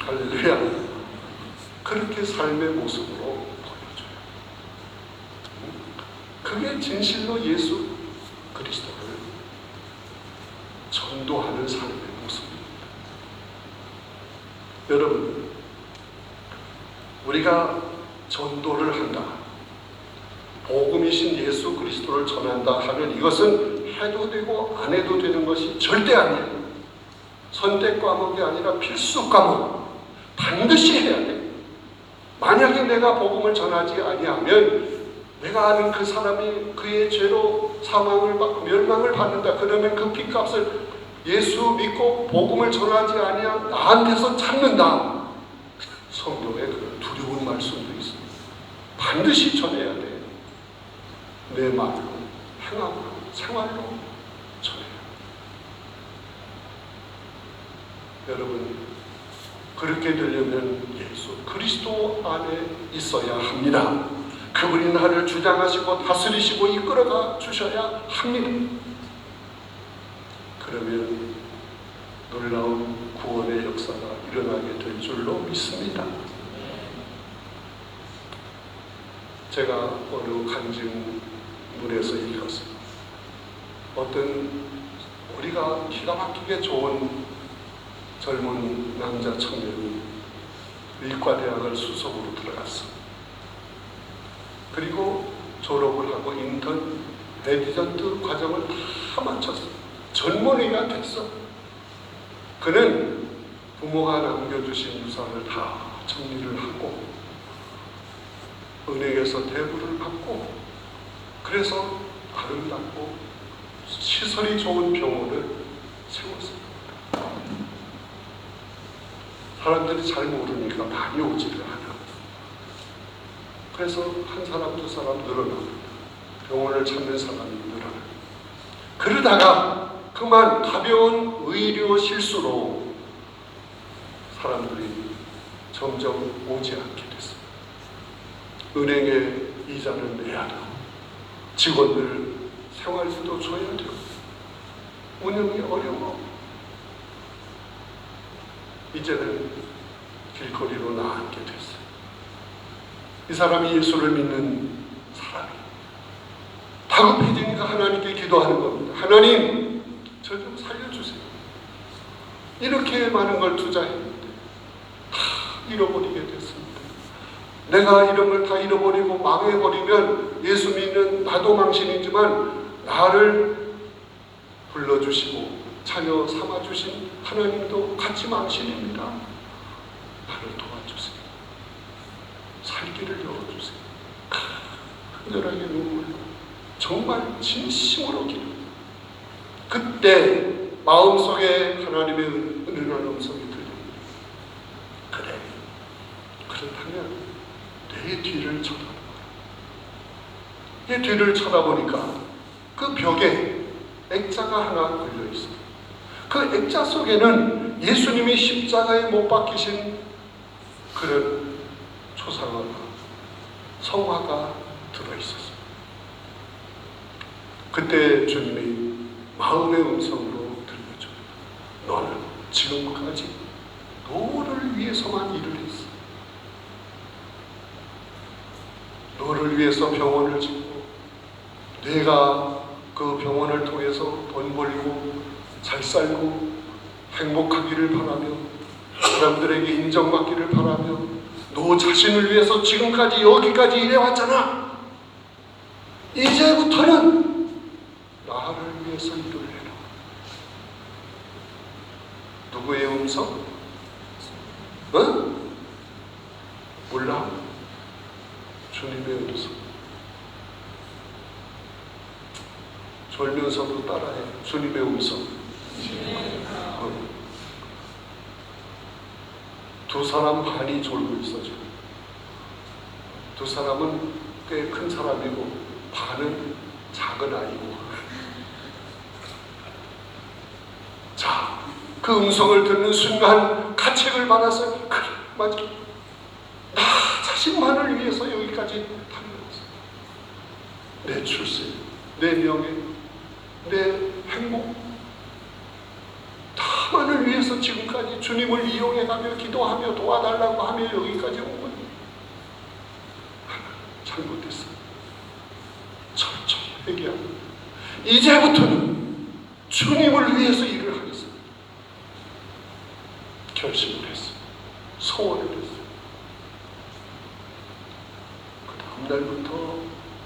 할렐루야. 그렇게 삶의 모습으로 보여줘요. 그게 진실로 예수 그리스도를 전도하는 삶의 모습입니다. 여러분, 우리가 전도를 한다, 복음이신 예수 그리스도를 전한다 하는 이것은 해도 되고 안 해도 되는 것이 절대 아니에요. 선택 과목이 아니라 필수 과목. 반드시 해야 돼. 만약에 내가 복음을 전하지 아니하면 내가 아는 그 사람이 그의 죄로 사망을 받고 멸망을 받는다. 그러면 그 핏값을 예수 믿고 복음을 전하지 아니하면 나한테서 찾는다. 성경에 그런 두려운 말씀도 있습니다. 반드시 전해야 돼. 내 말로, 행함으로, 생활로 전해야 돼. 여러분, 그렇게 되려면 예수 그리스도 안에 있어야 합니다. 그분이 나를 주장하시고 다스리시고 이끌어가 주셔야 합니다. 그러면 놀라운 구원의 역사가 일어나게 될 줄로 믿습니다. 제가 어느 간증문에서 읽었어요. 어떤 머리가 기가 막히게 좋은 젊은 남자 청년이 의과대학을 수석으로 들어갔어. 그리고 졸업을 하고 인턴, 레지던트 과정을 다 마쳤어. 전문의가 됐어. 그는 부모가 남겨주신 유산을 다 정리를 하고 은행에서 대부를 받고 그래서 아름답고 시설이 좋은 병원을 세웠습니다. 사람들이 잘 모르니까 많이 오지를 않아. 그래서 한 사람 두 사람 늘어납니다. 병원을 찾는 사람이 늘어나요. 그러다가 그만 가벼운 의료 실수로 사람들이 점점 오지 않게 됐어요. 은행에 이자를 내야 되고 직원들 생활비도 줘야 되고 운영이 어려워. 이제는 길거리로 나앉게 됐어요. 이 사람이 예수를 믿는 사람이 다급해지니까 하나님께 기도하는 겁니다. 하나님, 저 좀 살려주세요. 이렇게 많은 걸 투자했는데 다 잃어버리게 됐습니다. 내가 이런 걸 다 잃어버리고 망해버리면 예수 믿는 나도 망신이지만 나를 불러주시고 자녀 삼아주신 하나님도 같이 망신입니다. 나를 도와주세요. 살 길을 열어주세요. 간절하게 눈물, 정말 진심으로 기도. 그때 마음속에 하나님의 은은한 음성이 들립니다. 그래, 그렇다면 내 뒤를 쳐다봐. 내 뒤를 쳐다보니까 그 벽에 액자가 하나 걸려 있어요. 그 액자 속에는 예수님이 십자가에 못 박히신 그런 초상화가, 성화가 들어있었어요. 그때 주님이 마음의 음성으로 들려줘요. 너는 지금까지 너를 위해서만 일을 했어. 너를 위해서 병원을 짓고 내가 그 병원을 통해서 돈 벌고 잘 살고 행복하기를 바라며 사람들에게 인정받기를 바라며 너 자신을 위해서 지금까지 여기까지 일해왔잖아. 이제부터는 나를 위해서 일을 해라. 누구의 음성? 몰라. 주님의 음성. 졸면서도 따라해. 주님의 음성. 두 사람 반이 졸고 있어 지금. 두 사람은 꽤 큰 사람이고 반은 작은 아이고. 자, 그 음성을 듣는 순간 가책을 받았어요. 그래, 맞아. 나 자신만을 위해서 여기까지 달려왔어. 내 출세, 내 명예, 내 행복, 다만을 위해서 지금까지 주님을 이용해가며 기도하며 도와달라고 하며 여기까지 온 거니 잘못했어. 철저히 회개하고 이제부터는 주님을 위해서 일을 하겠어. 결심을 했어. 소원을 했어. 그 다음날부터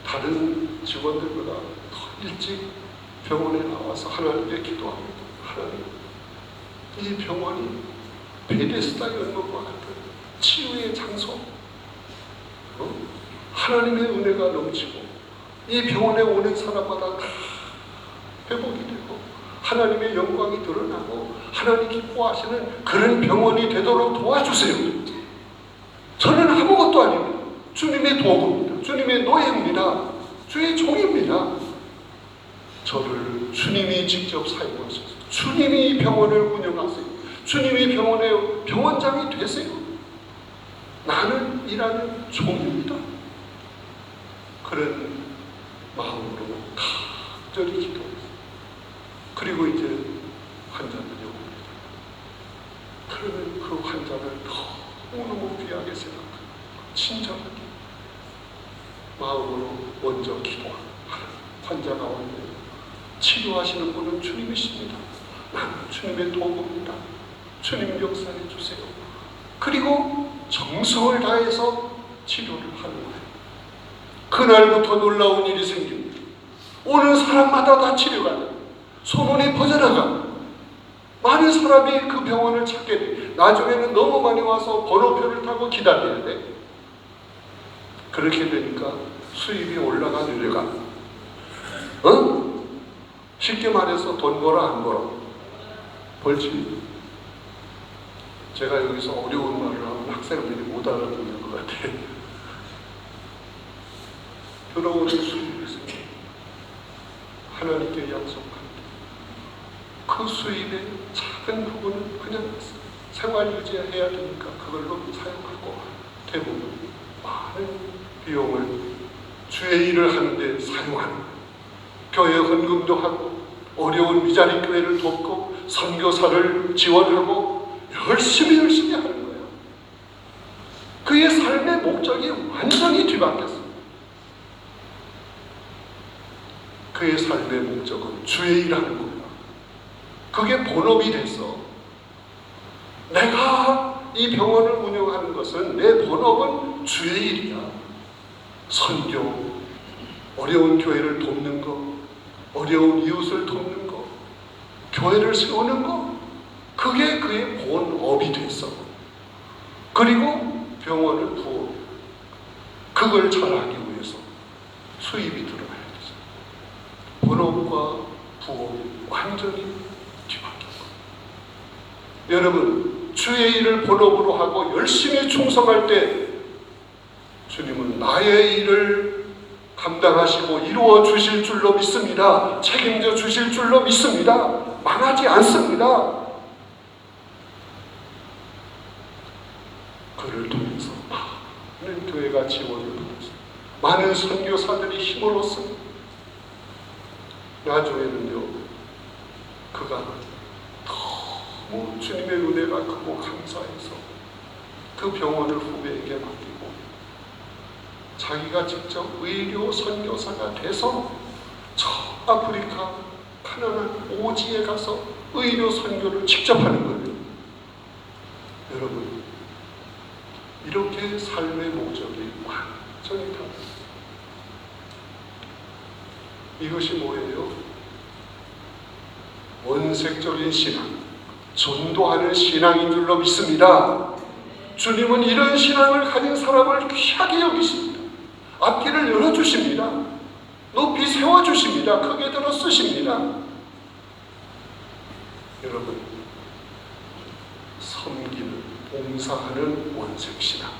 다른 직원들보다 더 일찍 병원에 나와서 하나님께 기도합니다. 하나님, 이 병원이 베데스다 연못과 같은 치유의 장소, 하나님의 은혜가 넘치고 이 병원에 오는 사람마다 다 회복이 되고 하나님의 영광이 드러나고 하나님 기뻐하시는 그런 병원이 되도록 도와주세요. 저는 아무것도 아닙니다. 주님의 도구입니다. 주님의 노예입니다. 주의 종입니다. 저를 주님이 직접 사용하셔서 주님이 이 병원을 운영하세요. 주님이 병원의 병원장이 되세요. 나는 일하는 종입니다. 그런 마음으로 간절히 기도했어요. 그리고 이제 환자들이 옵니다. 그러면 그 환자를 너무너무 귀하게 생각하고 친절하게 마음으로 먼저 기도하고 환자가 오면 치료하시는 분은 주님이십니다. 나는 주님의 도구입니다. 주님 역사해 주세요. 그리고 정성을 다해서 치료를 하는 거예요. 그날부터 놀라운 일이 생깁니다. 오는 사람마다 다 치료가 돼요. 소문이 퍼져나가. 많은 사람이 그 병원을 찾게 돼. 나중에는 너무 많이 와서 번호표를 타고 기다려야 돼. 그렇게 되니까 수입이 올라가 내려가. 쉽게 말해서 돈 벌어 안 벌어? 벌지. 제가 여기서 어려운 말을 하면 학생들이 못 알아듣는 것 같아. 들어오는 수입이 있어요. 하나님께 약속합니다. 그 수입의 작은 부분은 그냥 생활 유지해야 되니까 그걸로 사용하고 대부분 많은 비용을 주의 일을 하는데 사용하는 거예요. 교회 헌금도 하고 어려운 미자리 교회를 돕고 선교사를 지원하고 열심히 하는 거예요. 그의 삶의 목적이 완전히 뒤바뀌었어요. 그의 삶의 목적은 주의 일하는 거예요. 그게 본업이 됐어. 내가 이 병원을 운영하는 것은 내 본업은 주의 일이야. 선교, 어려운 교회를 돕는 거, 어려운 이웃을 돕는 거, 교회를 세우는 거, 그게 그의 본업이 됐어. 그리고 병원을 부어. 그걸 잘하기 위해서 수입이 들어가야 되죠. 본업과 부업이 완전히 뒤바뀐 거예요. 여러분, 주의 일을 본업으로 하고 열심히 충성할 때 주님은 나의 일을 감당하시고 이루어 주실 줄로 믿습니다. 책임져 주실 줄로 믿습니다. 망하지 않습니다. 그를 통해서 많은 교회가 지원을 받았습니다. 많은 선교사들이 힘을 얻습니다. 나중에는요, 그가 너무 주님의 은혜가 크고 감사해서 그 병원을 후배에게 맡기고 자기가 직접 의료 선교사가 돼서 저 아프리카 가난한 오지에 가서 의료 선교를 직접 하는 거예요. 여러분, 이렇게 삶의 목적이 완전히 달라요. 이것이 뭐예요? 원색적인 신앙, 전도하는 신앙인 줄로 믿습니다. 주님은 이런 신앙을 가진 사람을 귀하게 여기십니다. 앞길을 열어주십니다. 높이 세워주십니다. 크게 들어 쓰십니다. 여러분, 섬기는, 봉사하는 원색신앙,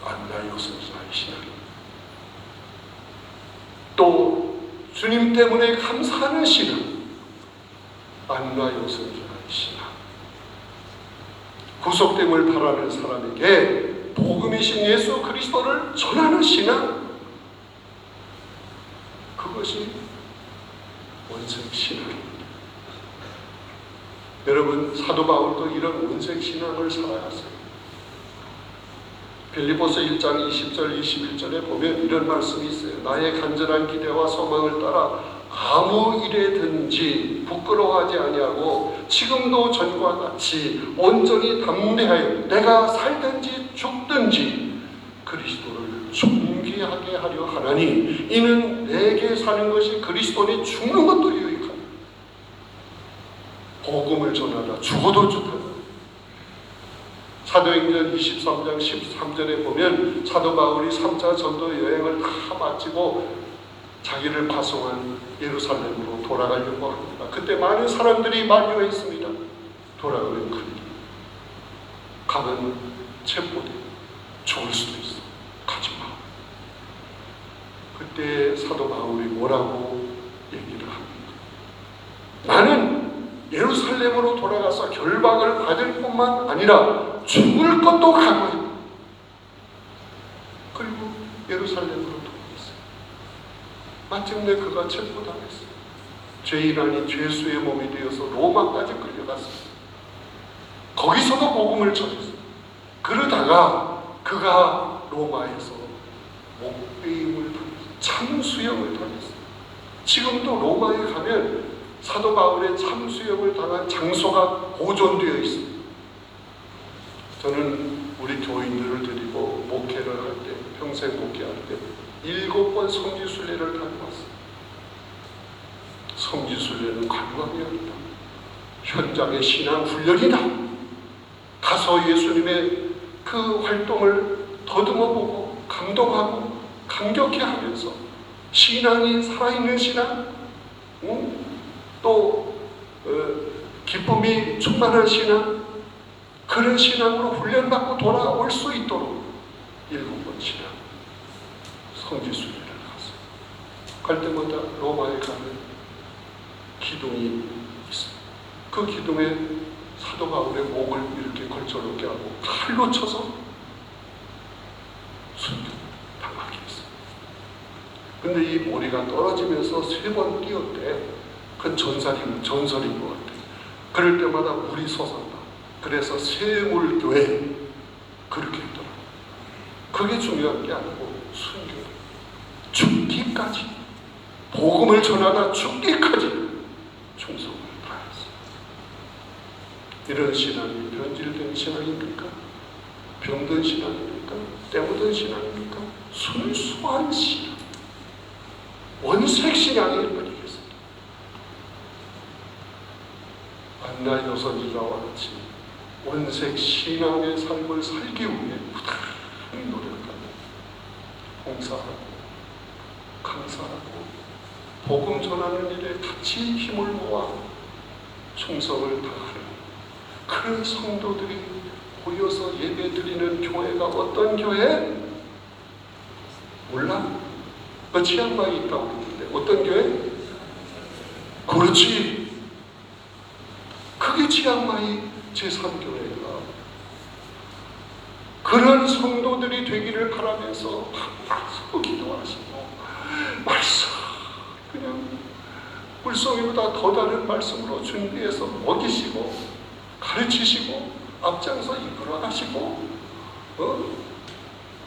안나요선자의 신앙입니다. 또 주님 때문에 감사하는 신앙, 안나요선자의 신앙. 구속됨을 바라는 사람에게 복음이신 예수 그리스도를 전하는 신앙, 그것이 원색 신앙입니다. 여러분, 사도 바울도 이런 원색 신앙을 살아갔어요. 빌립보서 1장 20절 21절에 보면 이런 말씀이 있어요. 나의 간절한 기대와 소망을 따라 아무 일에든지 부끄러워하지 아니하고 지금도 전과 같이 온전히 담대하여 내가 살든지 죽든지 그리스도를 존귀하게 하려 하나니 이는 내게 사는 것이 그리스도니 죽는 것도 유익하다. 복음을 전하다 죽어도 좋다. 사도행전 23장 13절에 보면 사도 바울이 3차 전도 여행을 다 마치고 자기를 파송한 예루살렘으로 돌아가려고 합니다. 그때 많은 사람들이 만류했습니다. 돌아가면 큰일. 가면 체포돼. 죽을 수도 있어. 가지 마. 그때 사도 바울이 뭐라고 얘기를 합니다. 나는 예루살렘으로 돌아가서 결박을 받을 뿐만 아니라 죽을 것도 각오해. 그리고 예루살렘으로 돌아갔어요. 마침내 그가 체포당했어요. 죄인 아닌 죄수의 몸이 되어서 로마까지 끌려갔습니다. 거기서도 복음을 전했어요. 그러다가 그가 로마에서 목배임을 당했어요. 참수형을 당했어요. 지금도 로마에 가면 사도 바울의 참수형을 당한 장소가 보존되어 있습니다. 저는 우리 교인들을 데리고 목회를 할 때, 평생 목회할 때 7번 성지순례를 다녀왔어요. 성지순례는 관광이 아니다. 현장의 신앙 훈련이다. 가서 예수님의 그 활동을 더듬어보고 감동하고 감격해하면서 신앙이 살아있는 신앙, 또 기쁨이 충만한 신앙, 그런 신앙으로 훈련받고 돌아올 수 있도록 7번 신앙 성지순례를 갔어요. 갈 때마다 로마에 가면 기둥이 있어요. 그 기둥에 사도 바울의 목을 이렇게 걸쳐놓게 하고 칼로 쳐서 순교당하게 했어요. 근데 이 머리가 떨어지면서 3번 뛰었대. 그건 전설인 것 같아요. 그럴 때마다 물이 솟았다. 그래서 세물교회 그렇게 했더라고요. 그게 중요한 게 아니고 순교, 죽기까지, 복음을 전하다 죽기까지 충성을 다했어요. 이런 신앙이 변질된 신앙입니까? 병든 신앙입니까? 때묻은 신앙입니까? 순수한 신앙, 원색 신앙일 뿐이겠습니다. 안나 여선지자와 같이 원색 신앙의 삶을 살기 위해 부단히 노력하고 봉사하고 강사하고 복음 전하는 일에 같이 힘을 모아 충성을 다하는 그런 성도들이 모여서 예배드리는 교회가 어떤 교회? 몰라? 그 치앙마이에 있다고 그랬는데 어떤 교회? 그렇지, 그게 치앙마이 제3교회가. 그런 성도들이 되기를 바라면서 말씀 기도하시고 말씀 그냥 물송이보다 더 다른 말씀으로 준비해서 먹이시고 가르치시고 앞장서 이끌어 가시고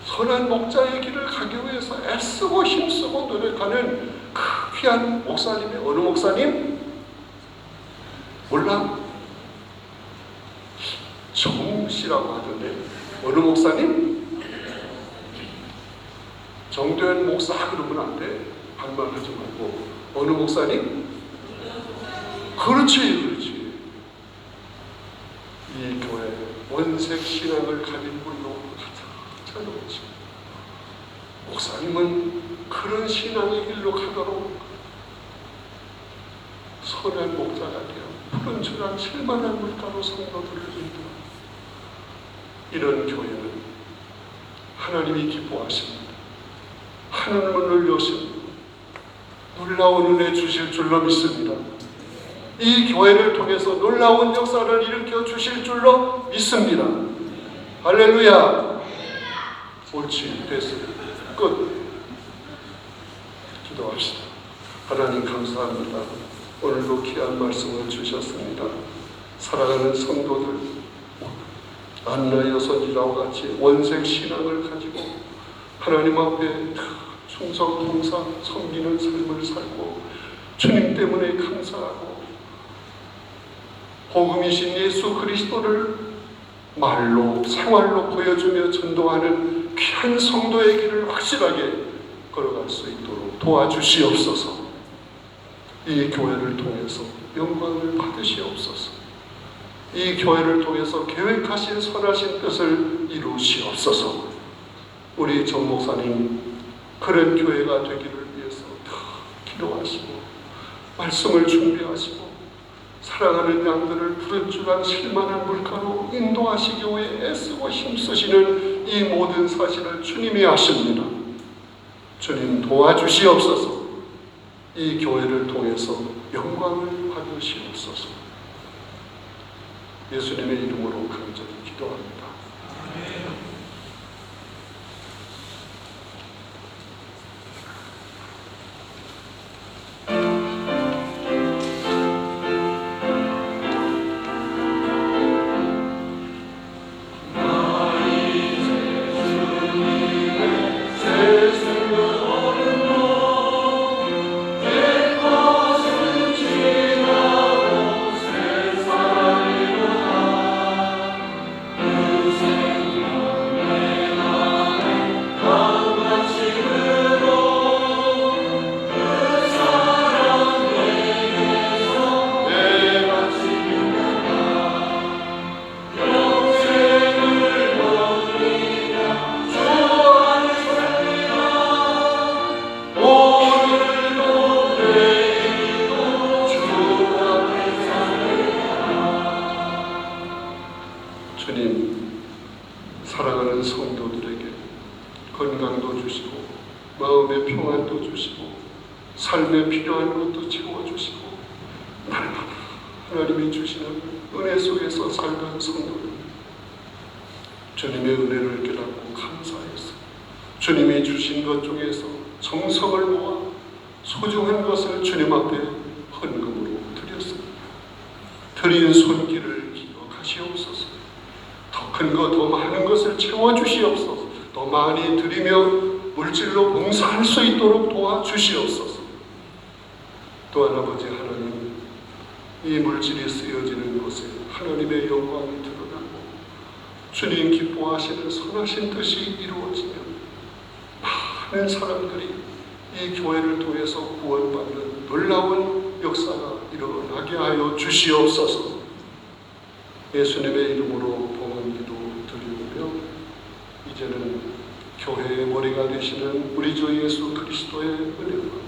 선한 목자의 길을 가기 위해서 애쓰고 힘쓰고 노력하는 그 귀한 목사님의 어느 목사님? 몰라? 정씨라고 하던데 어느 목사님? 정도현 목사 그러면 안 돼. 반말하지 말고 어느 목사님? 그렇지. 이 교회 원색 신앙을 가진 분로 가장 높지. 목사님은 그런 신앙의 길로 가도록 선한 목자가 되어 푸른 주랑 실만한 물가로 성도들을 인도하는 이런 교회는 하나님이 기뻐하십니다. 하늘문을 여신 놀라운 은혜 주실 줄로 믿습니다. 이 교회를 통해서 놀라운 역사를 일으켜 주실 줄로 믿습니다. 할렐루야. 옳지, 됐어요. 끝. 기도합시다. 하나님 감사합니다. 오늘도 귀한 말씀을 주셨습니다. 사랑하는 성도들, 안나 여선지자와 같이 원색 신앙을 가지고 하나님 앞에 충성 봉사 섬기는 삶을 살고 주님 때문에 감사하고 복음이신 예수 그리스도를 말로 생활로 보여주며 전도하는 귀한 성도의 길을 확실하게 걸어갈 수 있도록 도와주시옵소서. 이 교회를 통해서 영광을 받으시옵소서. 이 교회를 통해서 계획하신 선하신 뜻을 이루시옵소서. 우리 정 목사님 그런 교회가 되기를 위해서 기도하시고 말씀을 준비하시고 사랑하는 양들을 푸른 주간 실만한 물가로 인도하시기 위해 애쓰고 힘쓰시는 이 모든 사실을 주님이 아십니다. 주님 도와주시옵소서. 이 교회를 통해서 영광을 받으시옵소서. 예수님의 이름으로 간절히 기도합니다. 사랑하는 성도들에게 건강도 주시고 마음의 평안도 주시고 삶에 필요한 것도 채워주시고 날마다 하나님이 주시는 은혜 속에서 살던 성도들, 주님의 은혜를 깨닫고 감사해서 주님이 주신 것 중에서 정성을 모아 소중한 것을 주님 앞에 헌금으로 드렸습니다. 드린 손길을 기억하시옵소서. 더 큰 것, 더 많은 것을 채워주시옵소서. 더 많이 드리며 물질로 봉사할 수 있도록 도와주시옵소서. 또한 아버지 하나님, 이 물질이 쓰여지는 곳에 하나님의 영광이 드러나고 주님 기뻐하시는 선하신 뜻이 이루어지면 많은 사람들이 이 교회를 통해서 구원받는 놀라운 역사가 일어나게 하여 주시옵소서. 예수님의 이름으로 봉헌 기도 드리며 이제는 교회의 머리가 되시는 우리 주 예수 그리스도의 은혜와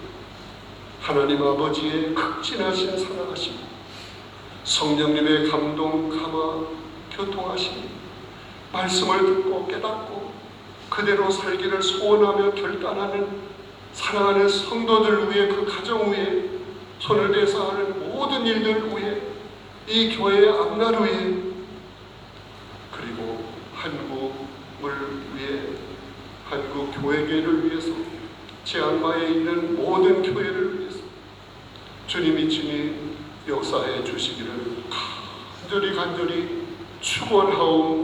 하나님 아버지의 극진하신 사랑하심, 성령님의 감동, 감화, 교통하심, 말씀을 듣고 깨닫고 그대로 살기를 소원하며 결단하는 사랑하는 성도들 위해, 그 가정 위에, 손을 대서 하는 모든 일들 위해, 이 교회의 앞날 위해, 그리고 한국을 위해, 한국 교회계를 위해서, 지안마에 있는 모든 교회를 위해서 주님이 친히 역사해 주시기를 간절히 축원하옵나이다.